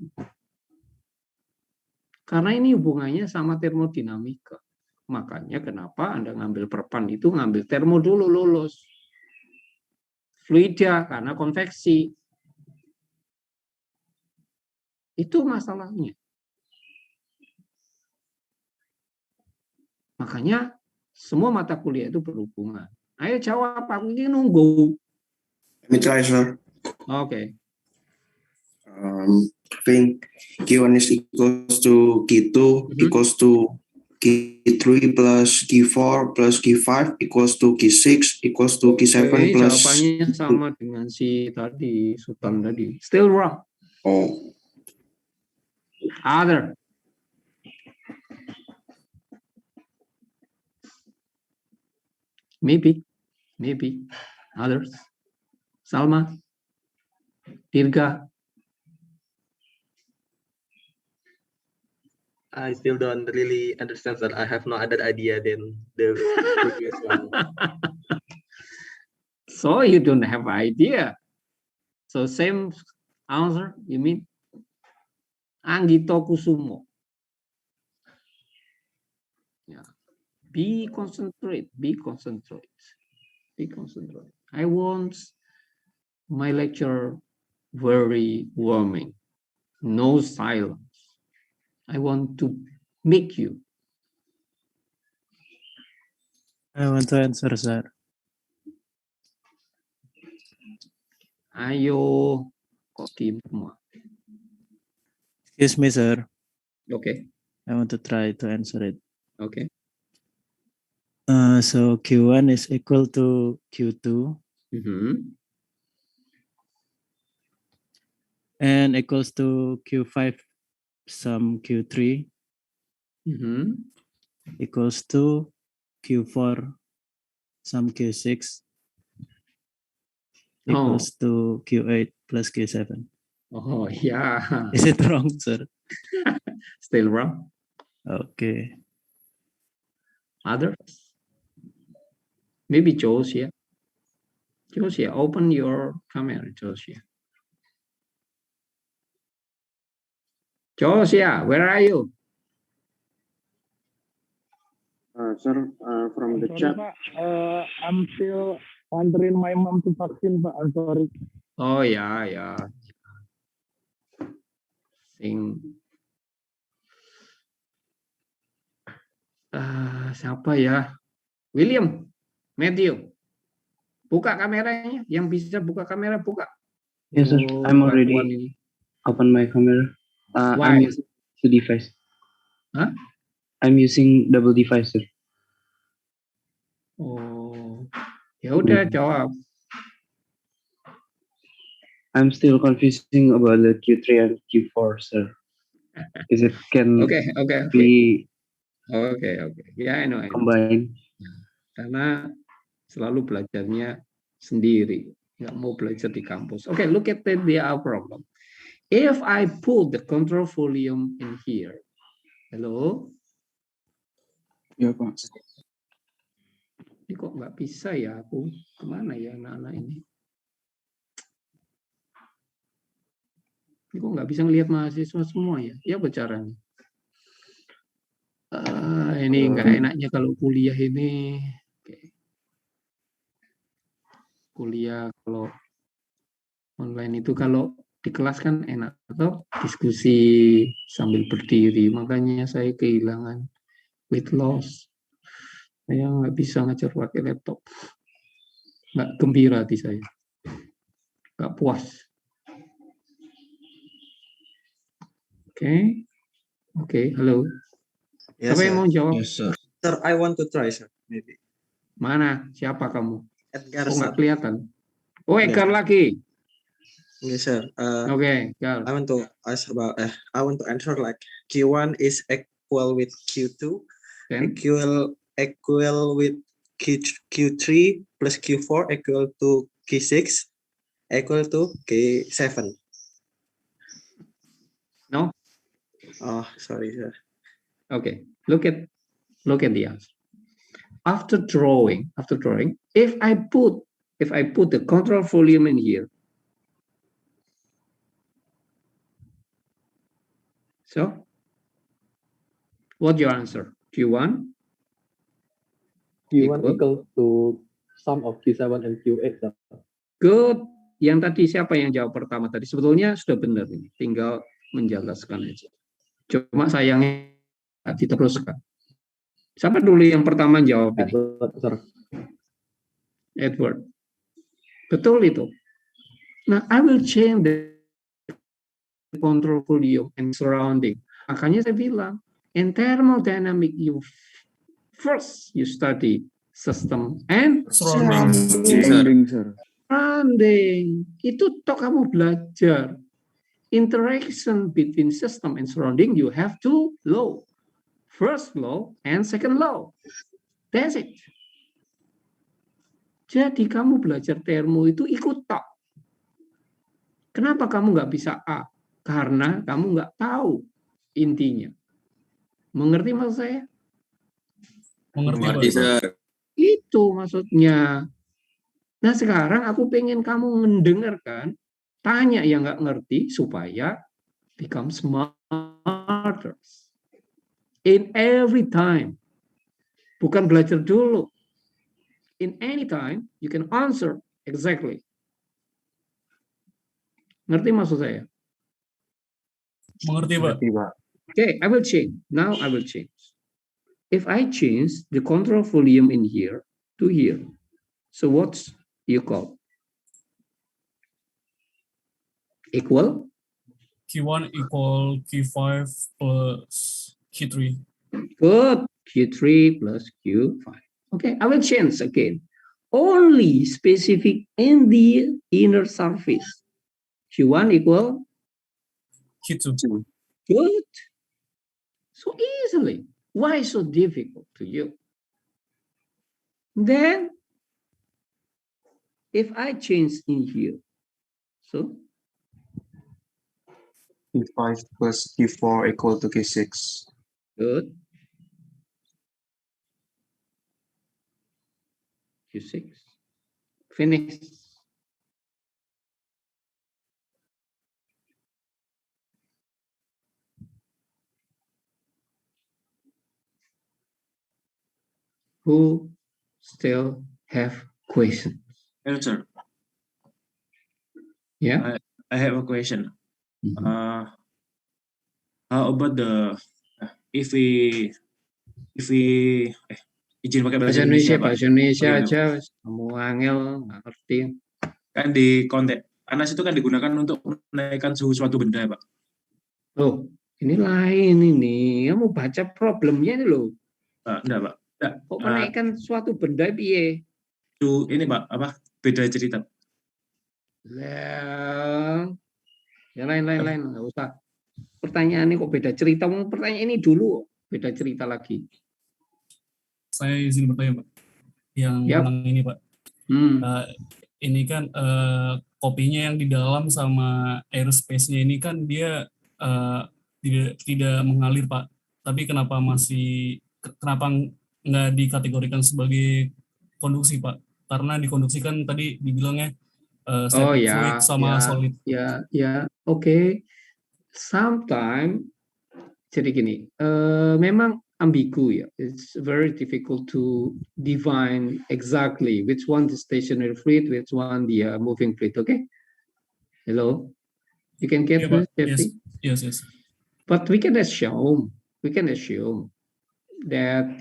Karena ini hubungannya sama termodinamika. Makanya kenapa Anda ngambil perpan itu ngambil termo dulu lulus. Fluida karena konveksi. Itu masalahnya. Makanya semua mata kuliah itu berhubungan. Ayo jawab, aku ini nunggu. Let me try, sir. Oke. I think Q1 is equals to Q2 equals to Q3 plus Q4 plus Q5 equals to Q6 equals to Q7 plus. Jawabannya sama dengan si tadi, Sultan tadi. Still wrong. Oh. Other. Maybe others. Salma, Dirga. I still don't really understand, sir. I have no other idea than the previous one. So you don't have idea. So same answer, you mean? Anggito Kusumo. Yeah. Be concentrate. I want my lecture very warming. No silence. I want to make you. I want to answer, sir. Ayo, kok diem semua? Excuse me, sir. Okay. I want to try to answer it. Okay. So Q1 is equal to Q2 and equals to Q5 sum Q3 equals to Q4 sum Q6 equals to Q8 plus Q7. Oh, yeah. Is it wrong, sir? Still wrong. Okay. Others? Maybe Josia. Josia, open your camera, Josia. Josia, where are you? Sir, from the chat. I'm still answering my mom to vaccine, Pak. I'm sorry. Oh, yeah. Siapa ya? William, Matthew. Buka kameranya. Yang bisa buka kamera, buka. Yes, sir. I'm already open my camera. I'm using two device. Huh? I'm using double device, sir. Oh, ya udah jawab. I'm still confusing about the Q3 and Q4, sir. Is it can be Okay. Yeah, I know. Combine. Karena selalu belajarnya sendiri, nggak mau belajar di kampus. Okay, look at the problem. If I put the control volume in here, hello? Ya, Pak. Ini kok nggak bisa ya, aku kemana ya anak-anak ini? Ini kok nggak bisa ngelihat mahasiswa semua ya? Ya bicaranya. Ini nggak enaknya kalau kuliah ini. Kuliah kalau online itu kalau di kelas kan enak atau diskusi sambil berdiri, makanya saya kehilangan weight loss. Saya nggak bisa ngajar pakai laptop, nggak gembira hati saya, nggak puas. Oke, halo. Yes, Siapa yang mau jawab? Yes, sir. Sir, I want to try, sir. Maybe. Mana? Siapa kamu? Edgar, nggak sir. kelihatan. Oh, Edgar lagi. Yes, sir. Okay, Edgar. I want to ask about. I want to answer like Q1 is equal with Q2, equal with Q3 plus Q4 equal to Q6 equal to K7. No. Oh, sorry, sir. Okay, look at the answer. After drawing, if I put the control volume in here, so What your answer? Q1? Q1 equal to sum of Q7 and Q8. Sir. Good. Yang tadi siapa yang jawab pertama tadi? Sebetulnya sudah benar ini. Tinggal menjelaskan aja. Cuma sayangnya diteruskan. Siapa dulu yang pertama jawab ini? Edward. Betul itu. Nah, I will change the control volume and surrounding. Makanya saya bilang, in thermodynamic, first you study system and surrounding. Surrounding. Itu toh kamu belajar. Interaction between system and surrounding, you have two law. First law and second law. That's it. Jadi kamu belajar termo itu ikut tok. Kenapa kamu nggak bisa A? Karena kamu nggak tahu intinya. Mengerti maksud saya? Mengerti, Sir. Itu maksudnya. Nah sekarang aku pengen kamu mendengarkan, tanya yang nggak ngerti supaya become smarter. In every time. Bukan belajar dulu. In any time, you can answer exactly. Ngerti maksud saya? Mengerti, Pak. Okay, I will change. Now I will change. If I change the control volume in here to here, so what's you call? Equal? Q1 equal Q5 plus Q3. Good. Q3 plus Q5. Okay, I will change again. Only specific in the inner surface. Q1 equal Q2. Good. So easily. Why so difficult to you? Then, if I change in here, so Q5 plus Q4 equal to Q6. Good. Q6. Finish. Who still have questions? Hello, sir. Yeah. I have a question. How about the if we izin pakai bahasa Indonesia, Pak. Bahasa Indonesia Oke, aja, kamu angel, nggak ngerti. Kan di konteks panas itu kan digunakan untuk menaikkan suhu suatu benda, Pak. Oh, ini lain ini. Kamu baca problemnya ini loh. Enggak, Pak. Enggak. Kok menaikkan suatu benda piye? Ini, Pak, apa? Beda cerita. Lah, ya lain, nggak usah. Pertanyaan ini kok beda cerita? Mau pertanyaan ini dulu, beda cerita lagi. Saya izin bertanya, Pak. Yang menang ini, Pak. Ini kan kopinya yang di dalam sama airspace-nya ini kan dia tidak mengalir, Pak. Tapi kenapa nggak dikategorikan sebagai konduksi, Pak? Karena dikonduksikan tadi dibilangnya fluid sama solid. Oke. Sometimes jadi gini, memang ambigu ya. It's very difficult to define exactly which one the stationary fluid, which one the moving fluid. Okay. Hello, you can get this, Jeffrey? Yes. But we can assume that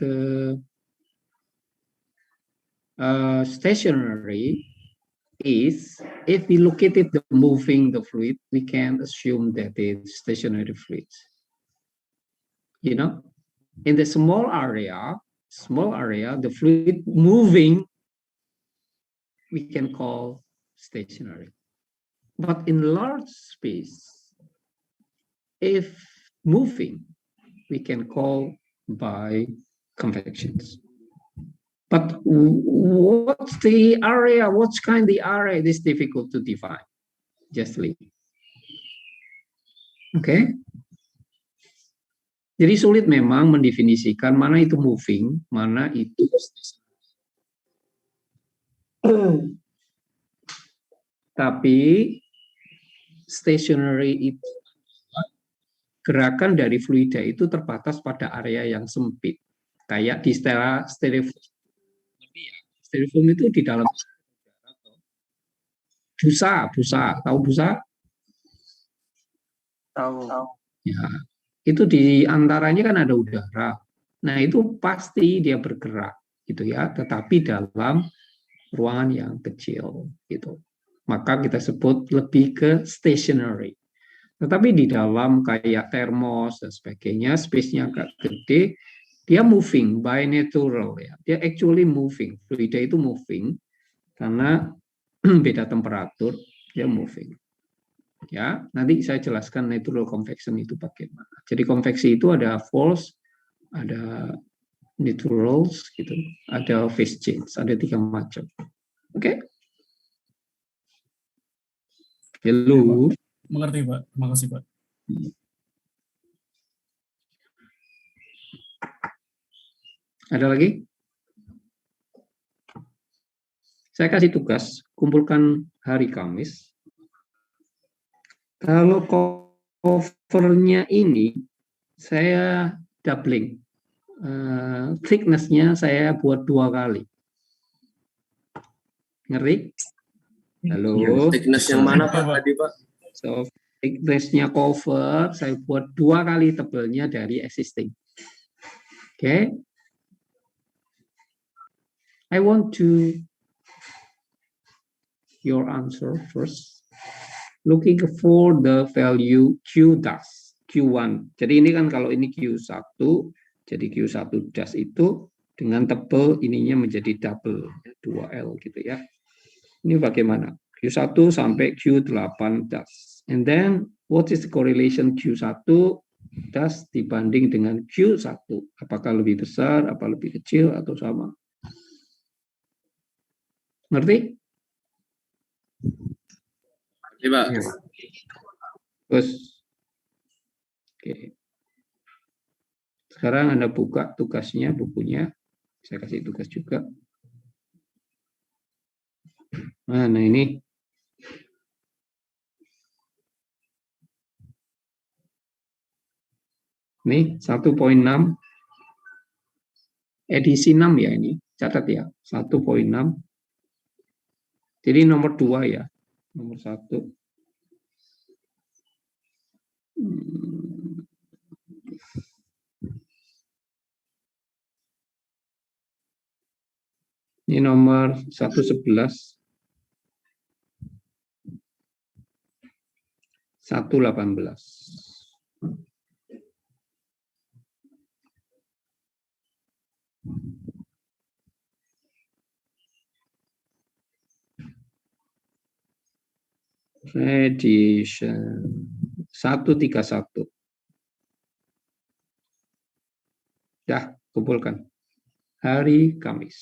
stationary is, if we located the moving the fluid, we can assume that it's stationary fluid. You know, in the small area, the fluid moving, we can call stationary. But in large space, if moving, we can call by convections. But what's the area? What's kind of the area? It is difficult to define. Just leave. Okay. Jadi sulit memang mendefinisikan mana itu moving, mana itu tapi stationary itu gerakan dari fluida itu terbatas pada area yang sempit. Kayak di styrofoam. Styrofoam itu di dalam busa, tahu busa? Tahu. Ya, itu di antaranya kan ada udara. Nah, itu pasti dia bergerak gitu ya, tetapi dalam ruangan yang kecil gitu. Maka kita sebut lebih ke stationary. Tetapi di dalam kayak termos dan sebagainya, space-nya agak gede, dia moving by natural ya. Dia actually moving. Fluida itu moving karena beda temperatur, dia moving. Ya, nanti saya jelaskan natural convection itu bagaimana. Jadi konveksi itu ada force, ada naturals gitu, ada phase change, ada 3 macam. Oke? Hello. Ya, mengerti Pak, terima kasih Pak. Ada lagi? Saya kasih tugas, kumpulkan hari Kamis. Kalau covernya ini, saya doubling. Thickness-nya saya buat 2 kali. Ngerti? Halo? Thickness yang mana Pak tadi Pak? So, thickness-nya cover, saya buat 2 kali tebelnya dari existing. Okay? I want to your answer first. Looking for the value Q das, Q1. Jadi ini kan kalau ini Q1, jadi Q1 das itu dengan tebel ininya menjadi double, 2L gitu ya. Ini bagaimana? Q1 sampai Q8 das. And then, what is the correlation Q1 das dibanding dengan Q1? Apakah lebih besar, apa lebih kecil, atau sama? Ngerti? Iya, Pak. Terus, oke. Sekarang Anda buka tugasnya, bukunya. Saya kasih tugas juga. Nah, ini. Ini 1.6. Edisi 6 ya ini. Catat ya. 1.6. Jadi nomor 2 ya. Nomor 1. Ini nomor 111. 118. Edition 131. Ya, kumpulkan. Hari Kamis.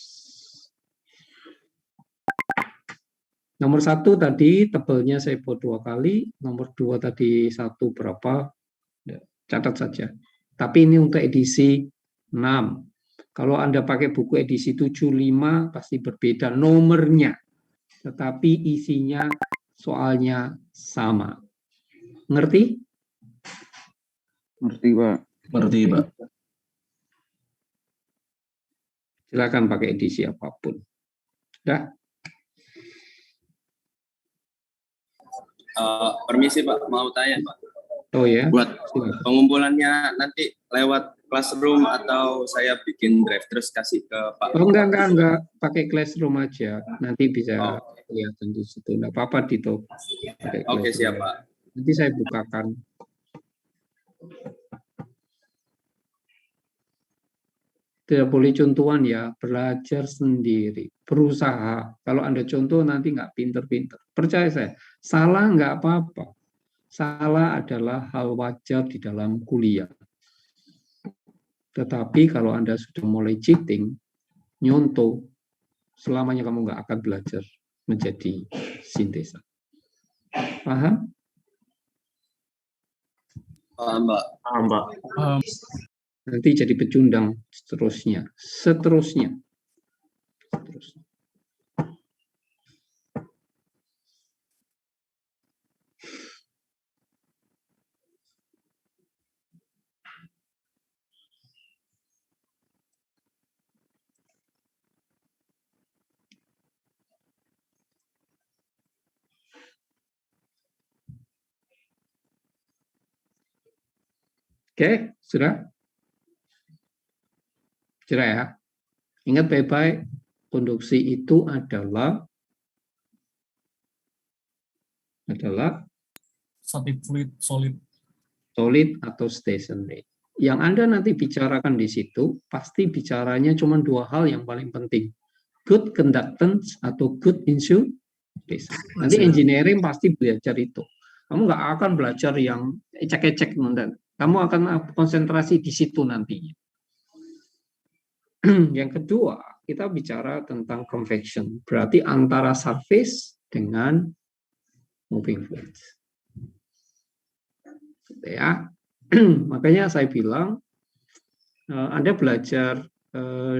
Nomor 1 tadi tebelnya saya buat 2 kali. Nomor 2 tadi 1 berapa? Ya, catat saja. Tapi ini untuk edisi 6. Kalau Anda pakai buku edisi 75 pasti berbeda nomornya. Tetapi isinya soalnya sama. Ngerti? Ngerti, Pak. Ngerti, Pak. Silakan pakai edisi apapun. Sudah? Permisi Pak, mau tanya Pak. Oh ya. Buat pengumpulannya nanti lewat classroom atau saya bikin drive terus kasih ke Pak? Oh enggak. Pakai classroom aja. Nanti bisa kelihatan di situ. Enggak apa-apa Dito. Oke, siap Pak. Nanti saya bukakan. Tidak boleh contohan ya, belajar sendiri, berusaha. Kalau Anda contoh nanti nggak pinter-pinter. Percaya saya, salah nggak apa-apa. Salah adalah hal wajar di dalam kuliah. Tetapi kalau Anda sudah mulai cheating, nyontoh, selamanya kamu nggak akan belajar menjadi sintesa. Paham? Paham, Mbak. Paham, Mbak. Nanti jadi pecundang seterusnya. Oke, sudah? Sudah ya? Ingat baik-baik, konduksi itu adalah solid atau stationary. Yang Anda nanti bicarakan di situ, pasti bicaranya cuma dua hal yang paling penting. Good conductance atau good insulation. Nanti engineering pasti belajar itu. Kamu nggak akan belajar yang ecek-ecek. Kamu akan konsentrasi di situ nantinya. Yang kedua, kita bicara tentang convection. Berarti antara surface dengan moving fluids. Ya, makanya saya bilang Anda belajar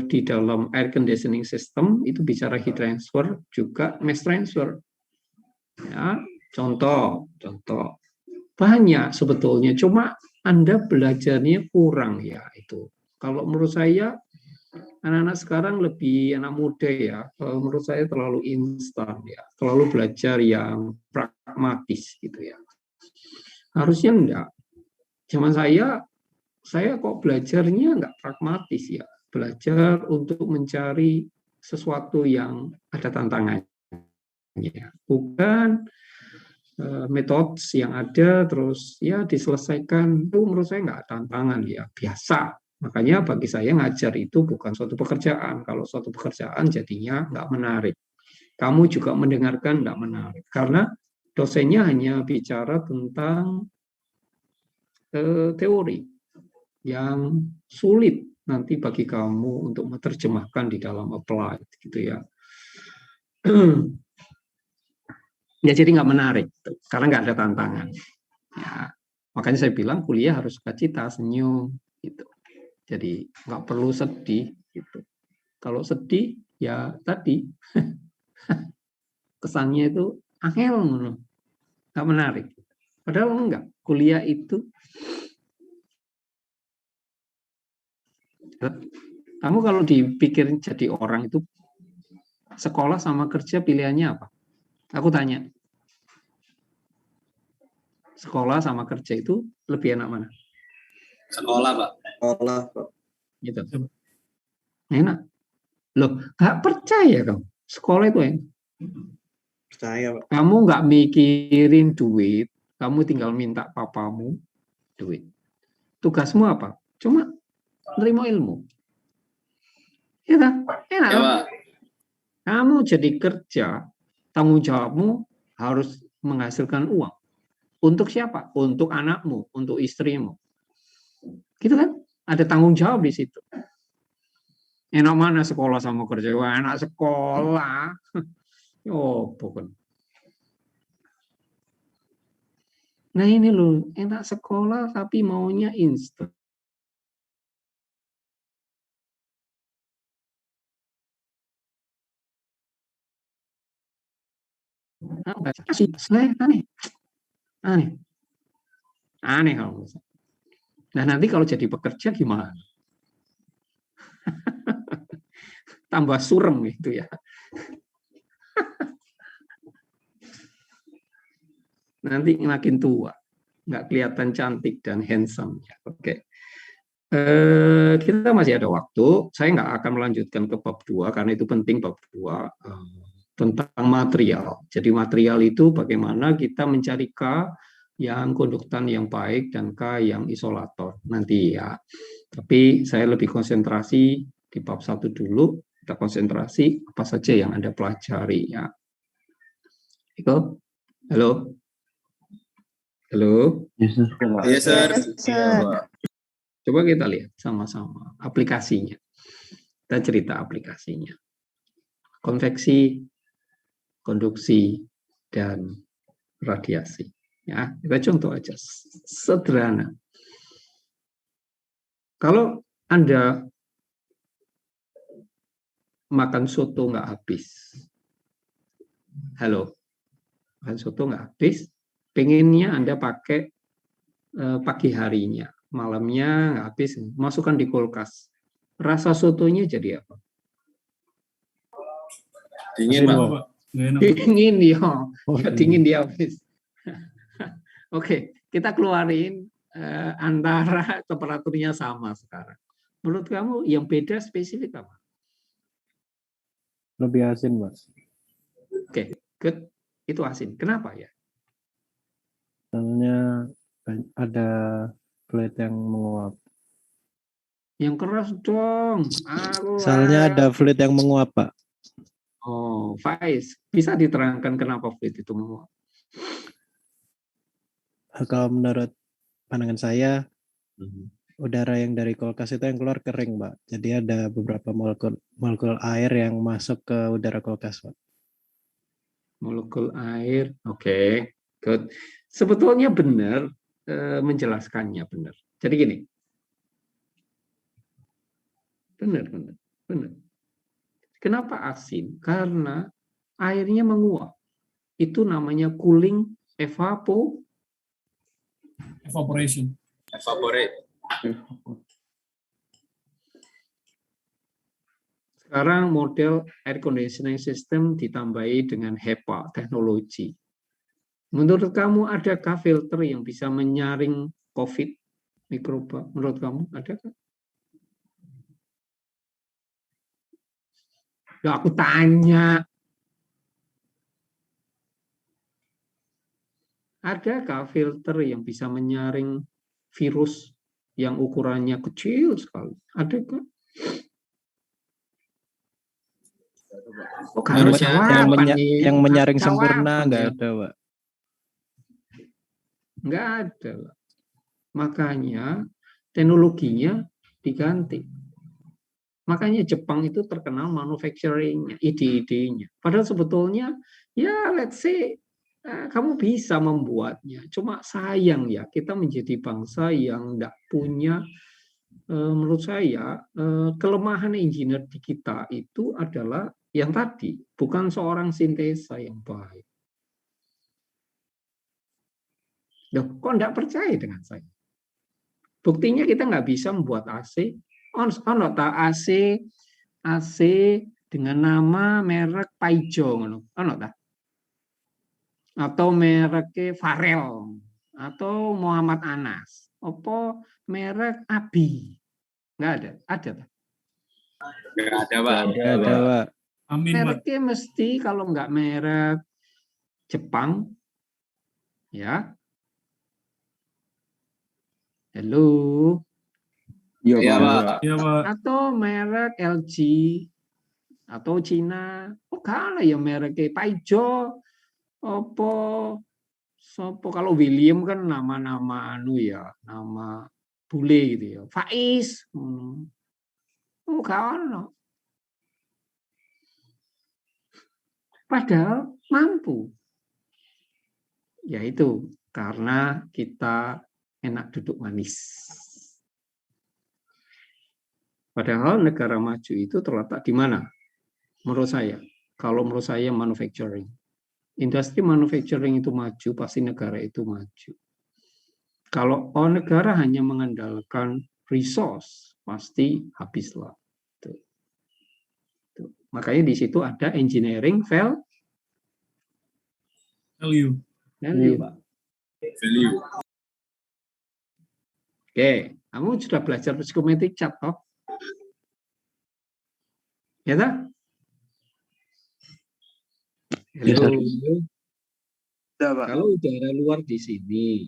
di dalam air conditioning system itu bicara heat transfer juga mass transfer. Ya, contoh banyak sebetulnya, cuma Anda belajarnya kurang ya itu. Kalau menurut saya anak-anak sekarang lebih anak muda ya, menurut saya terlalu instan ya, terlalu belajar yang pragmatis gitu ya. Harusnya enggak. Zaman saya kok belajarnya enggak pragmatis ya. Belajar untuk mencari sesuatu yang ada tantangannya. Bukan metode yang ada terus ya diselesaikan. Itu menurut saya enggak tantangan ya, biasa. Makanya bagi saya ngajar itu bukan suatu pekerjaan. Kalau suatu pekerjaan jadinya enggak menarik. Kamu juga mendengarkan enggak menarik. Karena dosennya hanya bicara tentang teori yang sulit nanti bagi kamu untuk menerjemahkan di dalam applied gitu ya. Ya jadi nggak menarik karena nggak ada tantangan. Ya, makanya saya bilang kuliah harus sukacita, senyum gitu. Jadi nggak perlu sedih gitu. Kalau sedih ya tadi kesannya itu angel, nggak menarik. Padahal enggak. Kuliah itu kamu kalau dipikirin jadi orang itu sekolah sama kerja pilihannya apa? Aku tanya. Sekolah sama kerja itu lebih enak mana? Sekolah, Pak. Sekolah, Pak. Gitu. Enak. Loh, nggak percaya kamu. Sekolah itu enak. Percaya, Pak. Kamu nggak mikirin duit, kamu tinggal minta papamu duit. Tugasmu apa? Cuma menerima ilmu. Ya kan? Enak. Ya, Pak. Kamu jadi kerja, tanggung jawabmu harus menghasilkan uang. Untuk siapa? Untuk anakmu, untuk istrimu. Gitu kan? Ada tanggung jawab di situ. Enak mana sekolah sama kerja? Wah, enak sekolah. Oh, bukan. Nah ini loh, enak sekolah tapi maunya instan. Aneh kalau misalnya. Nah nanti kalau jadi pekerja gimana? Tambah surem gitu ya. Nanti makin tua, nggak kelihatan cantik dan handsome. Oke. Kita masih ada waktu. Saya nggak akan melanjutkan ke bab 2 karena itu penting bab 2 tentang material. Jadi material itu bagaimana kita mencari K yang konduktan yang baik dan K yang isolator nanti ya. Tapi saya lebih konsentrasi di bab 1 dulu. Kita konsentrasi apa saja yang Anda pelajari ya. Iko? Halo? Halo? Yes, sir. Yes, sir. Coba kita lihat sama-sama aplikasinya. Kita cerita aplikasinya. Konveksi, konduksi, dan radiasi. Ya, kita contoh aja. Sederhana. Kalau Anda makan soto nggak habis. Halo? Makan soto nggak habis. Pengennya Anda pakai pagi harinya, malamnya nggak habis, masukkan di kulkas. Rasa sotonya jadi apa? Dingin, Pak. Dingin ya, dingin dia habis. Oke, kita keluarin antara temperaturnya sama sekarang. Menurut kamu yang beda spesifik apa? Lebih asin, Mas. Oke, good. Itu asin. Kenapa ya? Soalnya ada fluid yang menguap. Yang keras dong. Soalnya ada fluid yang menguap, Pak. Oh, Faiz, bisa diterangkan kenapa fluid itu menguap? Kalau menurut pandangan saya, udara yang dari kulkas itu yang keluar kering, Pak. Jadi ada beberapa molekul air yang masuk ke udara kulkas, Pak. Molekul air, oke, good. Sebetulnya benar, menjelaskannya benar. Jadi gini, benar. Kenapa asin? Karena airnya menguap. Itu namanya cooling evaporation. Evaporate. Sekarang model air conditioning system ditambahi dengan HEPA teknologi. Menurut kamu adakah filter yang bisa menyaring COVID mikroba? Menurut kamu adakah? Ya aku tanya. Adakah filter yang bisa menyaring virus yang ukurannya kecil sekali? Adakah? Oh, yang menyaring sempurna nggak ada, Pak. Nggak ada. Makanya teknologinya diganti. Makanya Jepang itu terkenal manufacturing, ide-idenya. Padahal sebetulnya, ya let's say, kamu bisa membuatnya. Cuma sayang ya, kita menjadi bangsa yang tidak punya, menurut saya, kelemahan engineer di kita itu adalah yang tadi, bukan seorang sintesa yang baik. Loh, kok tidak percaya dengan saya? Buktinya kita nggak bisa membuat AC. AC dengan nama merek Paijo, atau mereknya Farel, atau Muhammad Anas, apa merek Abi, nggak ada, ada Pak? Nggak ada, Pak. Ada, Pak. Mereknya mesti kalau nggak merek Jepang, ya. Halo. Iya, Pak. Atau merek LG atau Cina. Oh, kalau ya mereknya Paijo, apa sopo kalau William kan nama-nama ya, nama bule gitu ya. Faiz. Oh, kalau padahal mampu. Yaitu karena kita enak duduk manis. Padahal negara maju itu terletak di mana? Menurut saya, kalau menurut saya manufacturing. Industri manufacturing itu maju, pasti negara itu maju. Kalau negara hanya mengandalkan resource, pasti habislah. Makanya di situ ada engineering value. Pak. Value. Oke, kamu sudah belajar psikometrik cat, toh? Ya, tak? Halo. Kalau udara luar di sini,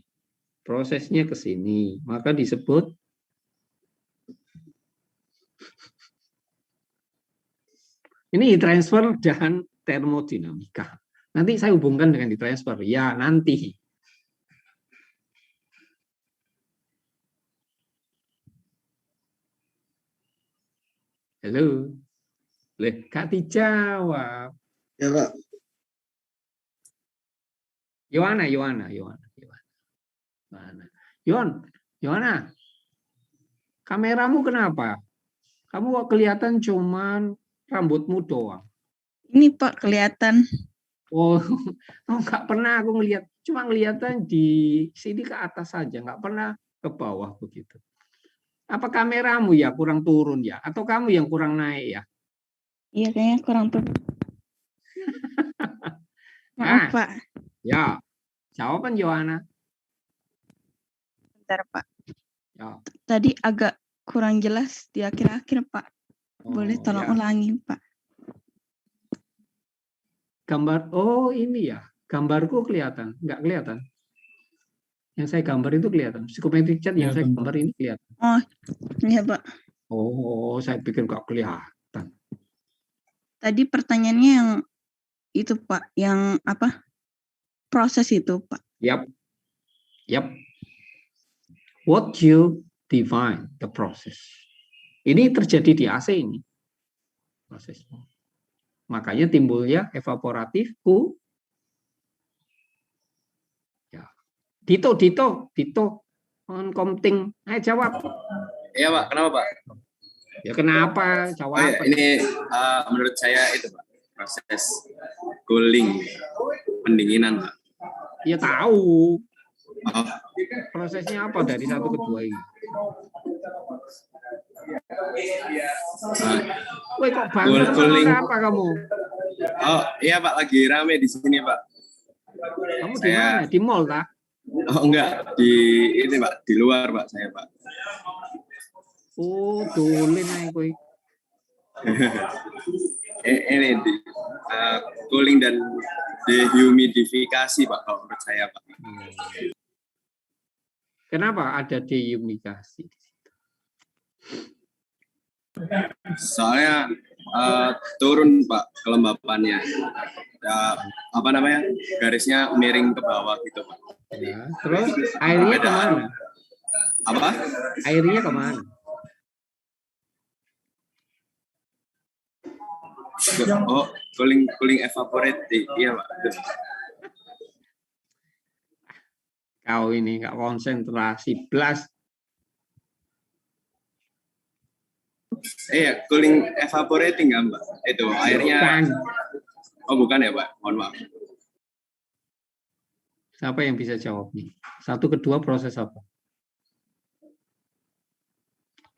prosesnya ke sini, maka disebut ini transfer dan termodinamika. Nanti saya hubungkan dengan transfer. Ya, nanti. Halo. Kak dijawab. Ya, Pak. Yohana. Kameramu kenapa? Kamu kok kelihatan cuman rambutmu doang. Ini Pak kelihatan. Oh, nggak pernah aku ngelihat. Cuma ngeliatan di sini ke atas saja, nggak pernah ke bawah begitu. Apa kameramu ya kurang turun ya? Atau kamu yang kurang naik ya? Iya kayaknya kurang turun. Maaf Pak. Ya, jawaban Yohana. Bentar, Pak. Ya. Tadi agak kurang jelas di akhir-akhir, Pak. Boleh tolong ulangi, Pak. Gambar, ini ya. Gambarku kelihatan? Nggak kelihatan? Yang saya gambar itu kelihatan. Psychometric chart yang saya gambar ini kelihatan. Oh, iya, Pak. Oh, saya pikir nggak kelihatan. Tadi pertanyaannya yang itu, Pak. Yang apa? Proses itu, Pak. Yap. What you define the process. Ini terjadi di AC ini. Prosesnya. Makanya timbulnya evaporatif ya. Dito on komting. Ayo jawab. Iya Pak, kenapa Pak? Ya kenapa? Jawab. Ini menurut saya itu Pak, proses cooling, pendinginan Pak. Ya tahu. Prosesnya apa dari 1 ke 2 ini? Woi kok bangun apa kamu? Oh iya Pak, lagi rame di sini Pak. Kamu di mana? Di mall tak? Oh enggak, di ini Pak, di luar Pak saya Pak. Oh dolen aja kowe. Ini di cooling dan dehumidifikasi Pak kalau menurut saya Pak. Kenapa ada dehumidifikasi? Soalnya turun Pak kelembapannya, apa namanya, garisnya miring ke bawah gitu Pak. Ya, terus airnya kemana? Apa? Airnya kemana? Oh, cooling evaporate, iya Pak. Kau ini nggak konsentrasi, blas. Iya, cooling evaporating nggak Mbak? Itu airnya. Bukan. Oh bukan ya Pak, mohon maaf. Siapa yang bisa jawab nih? 1 ke 2 proses apa?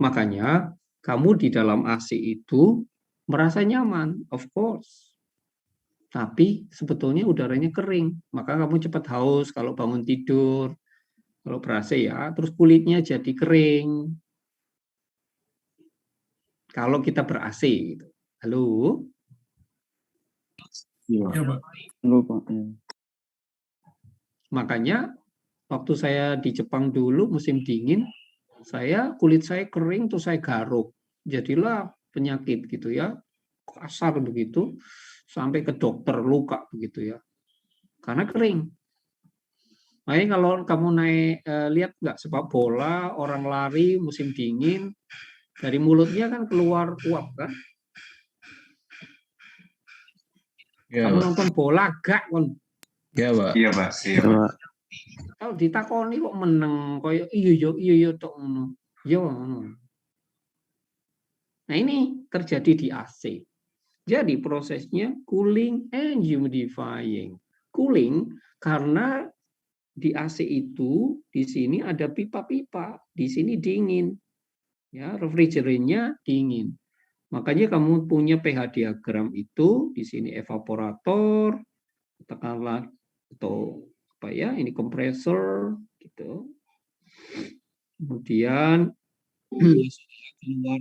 Makanya kamu di dalam AC itu merasa nyaman, of course. Tapi sebetulnya udaranya kering, maka kamu cepat haus kalau bangun tidur. Kalau ber-AC ya, terus kulitnya jadi kering. Kalau kita ber-AC gitu. Halo? Iya, Pak. Halo, Pak. Makanya waktu saya di Jepang dulu musim dingin, kulit saya kering terus saya garuk. Jadilah penyakit gitu ya. Kasar begitu sampai ke dokter, luka begitu ya. Karena kering. Makanya kalau kamu lihat nggak sepak bola, orang lari musim dingin, dari mulutnya kan keluar uap kan? Ya, kamu nonton bola gak kon? Iya Pak. Iya Pak. Iya Pak. Kalau ditakoni kok meneng, koyo iya tok ngono. Yo ngono. Nah ini terjadi di AC. Jadi prosesnya cooling and humidifying. Cooling karena di AC itu di sini ada pipa-pipa, di sini dingin. Ya, refrigerannya dingin. Makanya kamu punya pH diagram itu di sini evaporator, katakanlah atau apa ya, ini kompresor gitu. Kemudian keluar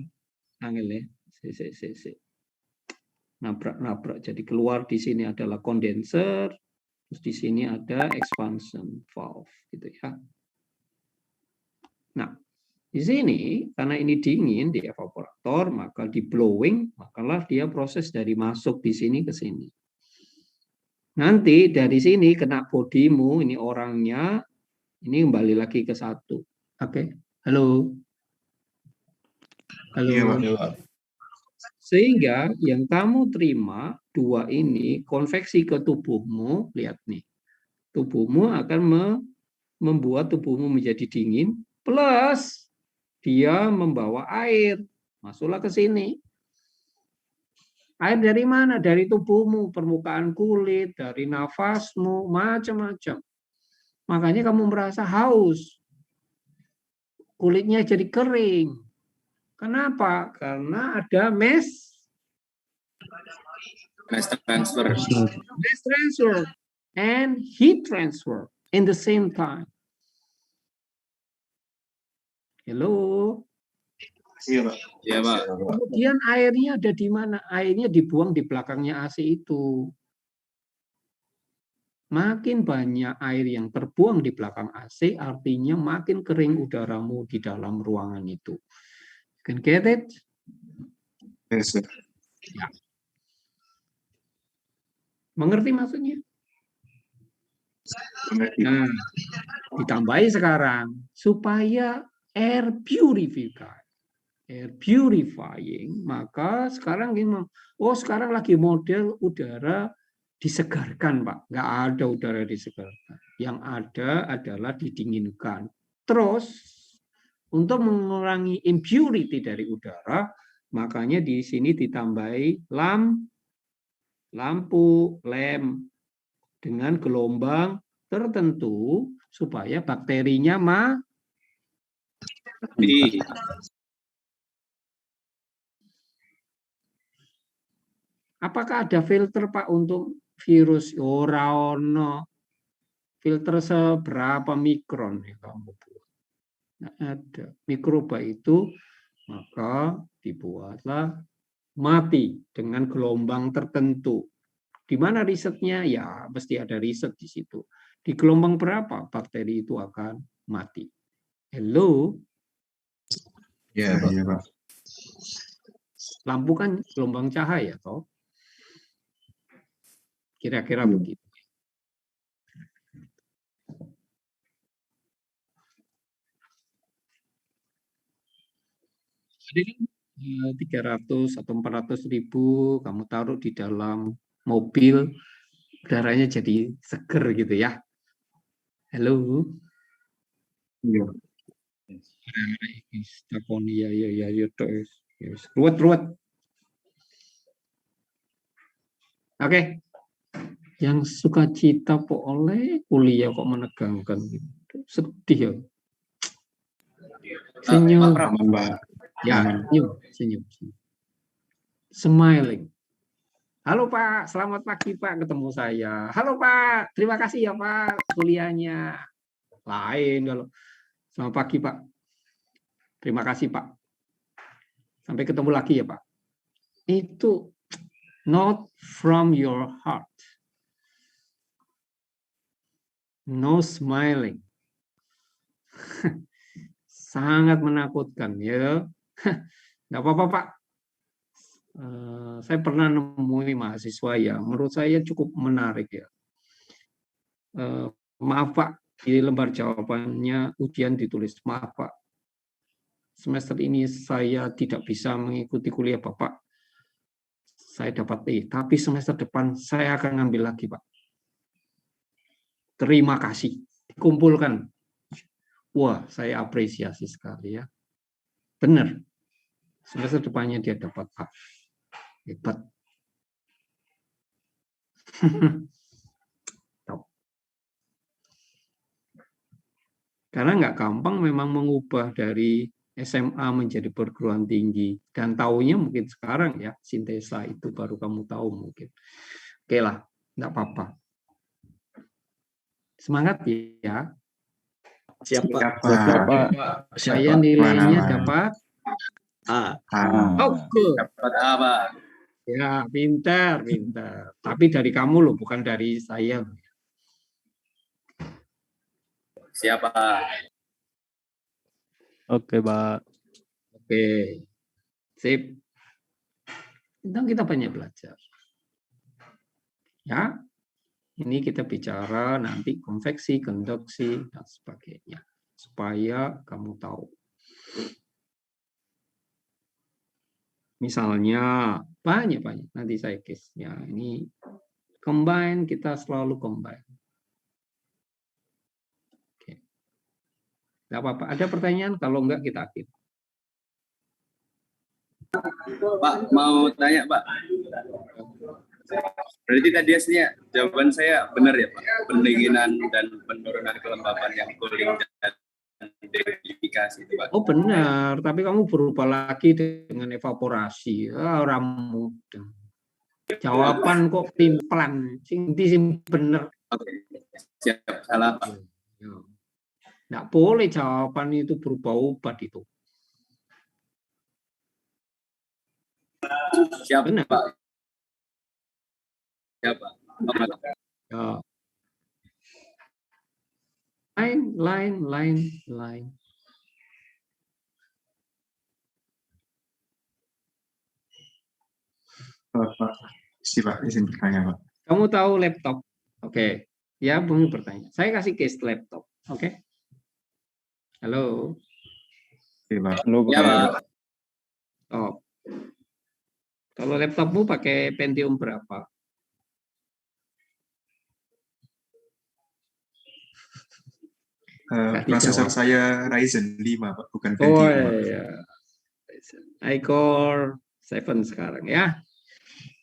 angel ya. Nabrak. Jadi keluar di sini adalah kondenser, terus di sini ada expansion valve gitu ya. Nah, di sini karena ini dingin di evaporator, maka di blowing, makalah dia proses dari masuk di sini ke sini. Nanti dari sini kena bodimu, ini orangnya, ini kembali lagi ke 1. Oke, halo. Halo. Iya, sehingga yang kamu terima 2 ini konveksi ke tubuhmu, lihat nih. Tubuhmu akan membuat tubuhmu menjadi dingin, plus dia membawa air. Masuklah ke sini. Air dari mana? Dari tubuhmu, permukaan kulit, dari nafasmu, macam-macam. Makanya kamu merasa haus. Kulitnya jadi kering. Kenapa? Karena ada mass transfer and heat transfer in the same time. Hello. Iya, Pak. Iya, Pak. Kemudian airnya ada di mana? Airnya dibuang di belakangnya AC itu. Makin banyak air yang terbuang di belakang AC, artinya makin kering udaramu di dalam ruangan itu. Can get it? Yes, sir. Ya. Mengerti maksudnya? Nah, ditambahi sekarang supaya air purifying, maka sekarang sekarang lagi model udara disegarkan, Pak. Nggak ada udara disegarkan. Yang ada adalah didinginkan. Terus untuk mengurangi impurity dari udara, makanya di sini ditambahi lampu lem dengan gelombang tertentu supaya bakterinya mati. Apakah ada filter, Pak, untuk virus? Ora ono. Filter seberapa mikron ya kamu buat? Nah, ada. Mikroba itu maka dibuatlah mati dengan gelombang tertentu. Di mana risetnya? Ya, mesti ada riset di situ. Di gelombang berapa bakteri itu akan mati? Hello? Ya, Pak. Ya, Pak. Lampu kan gelombang cahaya, toh? Kira-kira begitu. Jadi 300 atau 400 ribu kamu taruh di dalam mobil, udaranya jadi seger gitu ya. Halo. Iya. Ruwet. Oke. Yang suka cita oleh kuliah kok menegangkan gitu. Sedih ya. Senyum. Ya, senyum. Smiling. Halo Pak, selamat pagi Pak, ketemu saya. Halo Pak, terima kasih ya Pak kuliahnya. Lain kalau selamat pagi Pak. Terima kasih Pak. Sampai ketemu lagi ya Pak. Itu not from your heart. No smiling. Sangat menakutkan ya. Nggak apa-apa Pak. Saya pernah nemui mahasiswa yang menurut saya cukup menarik ya. Maaf Pak, di lembar jawabannya ujian ditulis, maaf Pak, semester ini saya tidak bisa mengikuti kuliah Bapak. Saya dapat E, tapi semester depan saya akan ngambil lagi Pak. Terima kasih. Dikumpulkan. Wah, saya apresiasi sekali ya. Benar. Semester depannya dia dapat A. Hebat. Karena nggak gampang memang mengubah dari SMA menjadi perguruan tinggi. Dan taunya mungkin sekarang ya, sintesa itu baru kamu tahu mungkin. Oke lah, nggak apa-apa. Semangat ya. Siapa? Saya nilainya dapat A. Oke. Dapat A, Pak. Ya, pintar. Tapi dari kamu loh, bukan dari saya. Siapa? Oke, Pak. Oke. Sip. Tentang kita banyak belajar. Ya. Ini kita bicara nanti konveksi, konduksi, dan sebagainya. Supaya kamu tahu. Misalnya, banyak. Nanti saya case-nya. Ini combine, kita selalu combine. Oke. Nggak apa-apa. Ada pertanyaan? Kalau enggak, kita akhir. Pak, mau tanya, Pak. Berarti tadi aslinya jawaban saya benar ya, Pak? Pendinginan dan penurunan kelembapan yang cooling dan dehumidifikasi itu, Pak. Oh benar, tapi kamu berubah lagi dengan evaporasi. Orang mudah. Jawaban kok timplan, sing bener. Oke, siap. Salah, Pak. Nggak boleh jawaban itu berubah-ubah itu. Siapa? Benar. Pak? Siapa? Ya. Line. Pak, izin bertanya, Pak. Kamu tahu laptop? Oke. Ya, Bung bertanya. Saya kasih case laptop. Oke. Halo. Oke, Pak. Halo, Pak. Oh. Kalau laptopmu pakai Pentium berapa? Prosesor saya Ryzen 5, Pak, bukan Pentium. Oh iya. iCore 7 sekarang ya.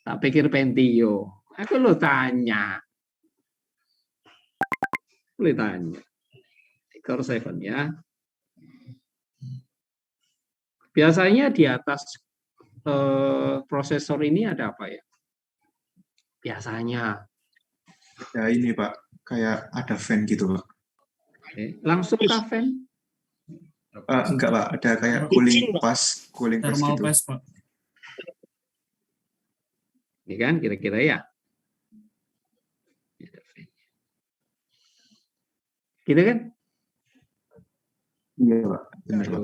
Tak pikir Pentium. Aku lo tanya. Boleh tanya. iCore 7 ya. Biasanya di atas prosesor ini ada apa ya? Biasanya. Ya ini Pak, kayak ada fan gitu Pak. Oke. Langsung ke fan? Enggak Pak, ada kayak cooling pass Thermal gitu. pass, Pak. Ini kan kira-kira ya. Gitu kan? Iya Pak, benar Pak.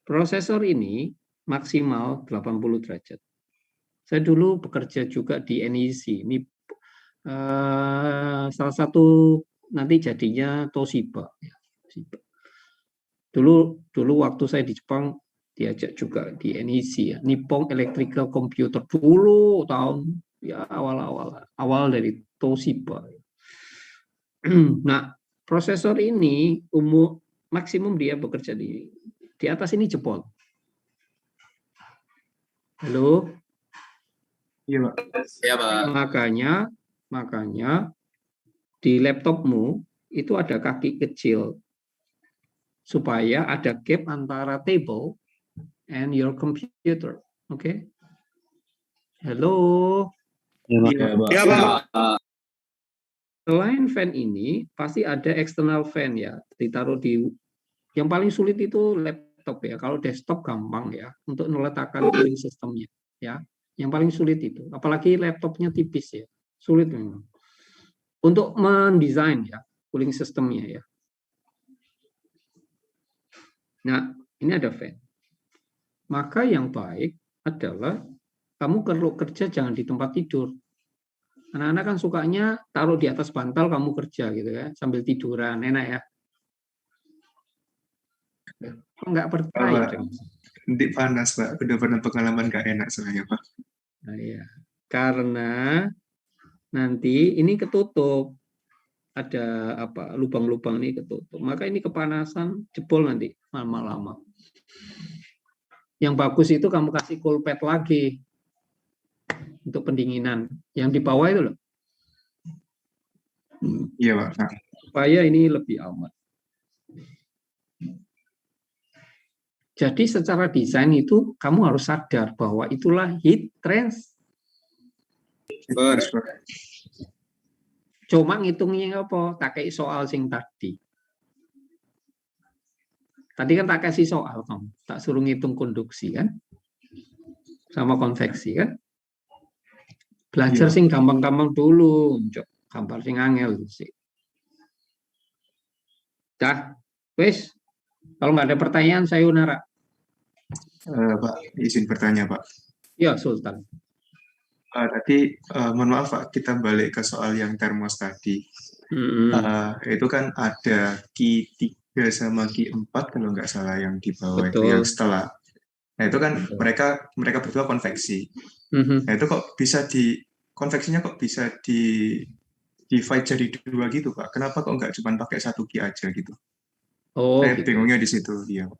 Prosesor ini maksimal 80 derajat. Saya dulu bekerja juga di NEC. Ini salah satu nanti jadinya Toshiba. Dulu waktu saya di Jepang diajak juga di NEC ya, Nippon Electrical Computer dulu tahun ya awal dari Toshiba. Nah, prosesor ini maksimum dia bekerja di atas ini jebol. Halo? Iya, Pak. Iya, Pak. Makanya di laptopmu itu ada kaki kecil supaya ada gap antara table and your computer. Oke? Halo? Iya, Pak. Selain fan ini, pasti ada external fan ya, ditaruh di yang paling sulit itu laptop ya. Kalau desktop gampang ya untuk meletakkan cooling systemnya ya. Yang paling sulit itu, apalagi laptopnya tipis ya, sulit memang untuk mendesain ya cooling systemnya ya. Nah, ini ada fan. Maka yang baik adalah kamu kalau kerja jangan di tempat tidur. Anak-anak kan sukanya taruh di atas bantal kamu kerja gitu ya, sambil tiduran, enak ya. Kok nggak percaya? Nanti panas Pak, udah pernah pengalaman nggak enak soalnya Pak. Nah, ya. Karena nanti ini ketutup, ada apa lubang-lubang ini ketutup, maka ini kepanasan jebol nanti lama-lama. Yang bagus itu kamu kasih cool pad lagi untuk pendinginan. Yang di bawah itu loh. Iya Pak. Supaya ini lebih aman. Jadi secara desain itu kamu harus sadar bahwa itulah heat transfer. Cuma ngitungnya apa? Tak kayak soal sing tadi. Tadi kan tak kasih soal kamu, tak suruh ngitung konduksi kan, sama konveksi kan. Belajar sing gampang-gampang dulu, gambar sing angel sih. Dah, wes. Kalau nggak ada pertanyaan, saya Unara. Pak, izin bertanya Pak. Ya, Sultan. Tadi mohon maaf Pak, kita balik ke soal yang termos tadi. Itu kan ada key 3 sama key 4 kalau nggak salah yang di bawah. Betul. Itu yang setelah. Nah itu kan mereka berdua konveksi. Nah itu kok bisa konveksinya kok bisa divide jadi 2 gitu Pak? Kenapa kok nggak cuma pakai 1 key aja gitu? Oh, saya gitu. Bingungnya di situ. Iya.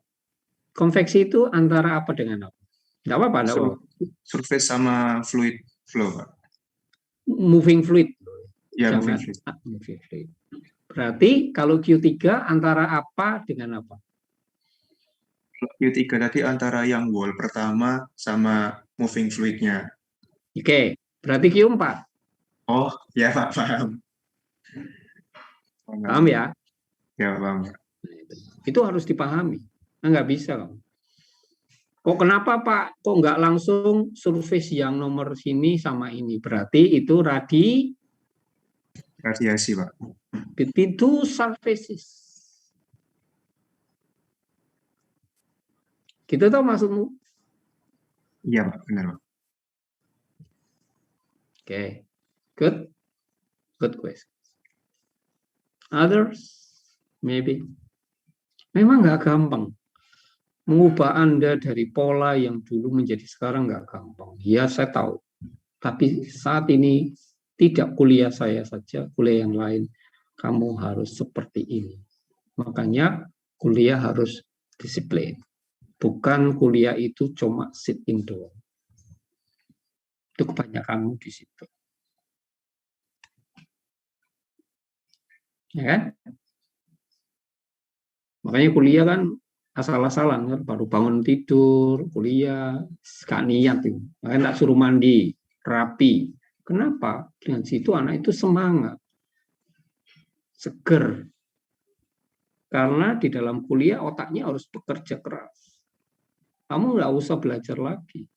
Konveksi itu antara apa dengan apa? Nggak apa-apa, nggak apa-apa. Surface sama fluid flow, Pak. Moving fluid. Ya, moving fluid. Berarti kalau Q3 antara apa dengan apa? Q3 tadi antara yang wall pertama sama moving fluidnya. Oke, berarti Q4. Oh, ya Pak, paham. Paham ya? Ya, paham. Itu harus dipahami. Nggak bisa kamu. Kok kenapa Pak? Kok nggak langsung surface yang nomor sini sama ini? Berarti itu radiasi, Pak. Between two surfaces. Gitu tau maksudmu? Iya, Pak. Benar, Pak. Oke. Good. Good question. Others? Maybe. Memang nggak gampang. Mengubah Anda dari pola yang dulu menjadi sekarang nggak gampang. Ya, saya tahu. Tapi saat ini tidak kuliah saya saja, kuliah yang lain. Kamu harus seperti ini. Makanya kuliah harus disiplin. Bukan kuliah itu cuma sit in doang. Itu kebanyakanmu di situ. Ya kan? Makanya kuliah kan asal-asalan kan, baru bangun tidur, kuliah, gak niat itu. Makanya tak suruh mandi, rapi. Kenapa? Dengan situ anak itu semangat, seger. Karena di dalam kuliah otaknya harus bekerja keras. Kamu nggak usah belajar lagi.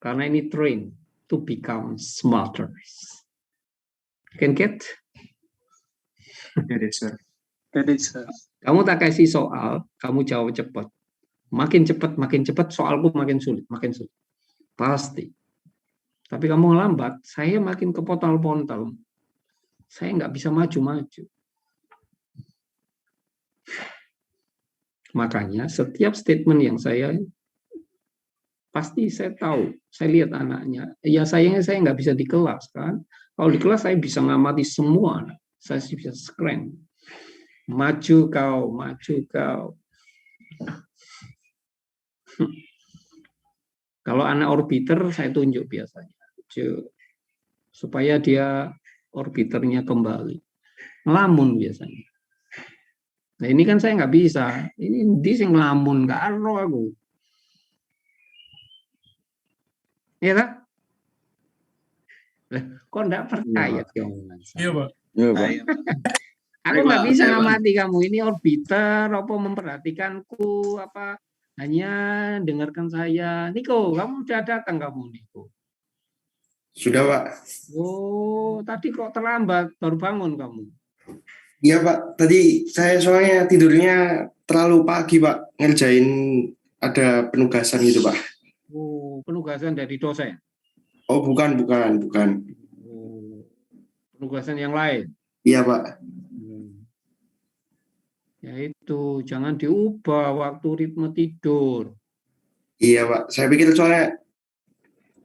Karena ini train to become smarter. Can get? Get it, sir. Get it, sir. Kamu tak kasih soal, kamu jawab cepat. Makin cepat, soalku makin sulit. Pasti. Tapi kamu lambat, saya makin kepontal-pontal. Saya nggak bisa maju-maju. Makanya setiap statement yang saya, pasti saya tahu. Saya lihat anaknya. Ya sayangnya saya nggak bisa di kelas kan. Kalau di kelas saya bisa ngamati semua anak. Saya bisa screen. Maju kau. Kalau anak orbiter saya tunjuk biasanya, supaya dia orbiternya kembali. Ngelamun biasanya. Nah ini kan saya nggak bisa. Ini dia ngelamun, nggak aro aku. Iya kan? Kok nggak percaya omongan saya? Iya Pak. Iya, Pak. Aku nggak bisa ngamati kamu ini orbiter, apa memperhatikanku, apa hanya dengarkan saya. Niko, kamu udah datang kamu, Niko? Sudah, Pak. Oh, tadi kok terlambat, baru bangun kamu? Iya, Pak. Tadi saya soalnya tidurnya terlalu pagi, Pak. Ngerjain ada penugasan gitu, Pak. Oh, penugasan dari dosen? Oh, bukan. Oh, penugasan yang lain? Iya, Pak. Ya itu, jangan diubah waktu ritme tidur. Iya, Pak. Saya pikir soalnya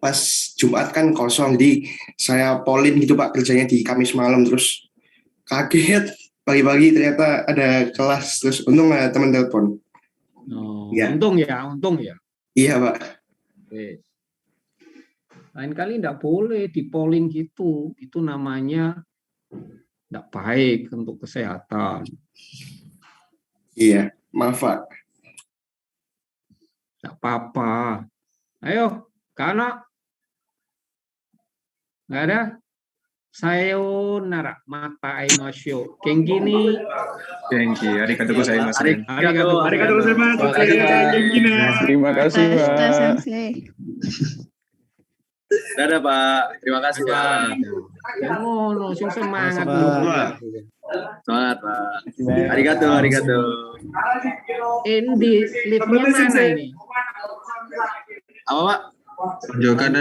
pas Jumat kan kosong, jadi saya polin gitu, Pak, kerjanya di Kamis malam. Terus kaget, pagi-pagi ternyata ada kelas. Terus untung ada teman telepon. Oh, ya. Untung ya. Iya, Pak. Oke. Lain kali tidak boleh di polling gitu. Itu namanya tidak baik untuk kesehatan. Iya, maaf, Pak. Tidak apa-apa. Ayo, Kana. Nggak ada? Sayonara, mata emosio. Kengkini. Genki, arigatou gozaimasu. Arigatou gozaimasu. Terima kasih, Pak. Dadah, Pak. Terima kasih, Pak. No, sing semangat. Semangat, Pak. Arigatou. Ini liftnya mana ini? Apa, Pak? Tunjukkan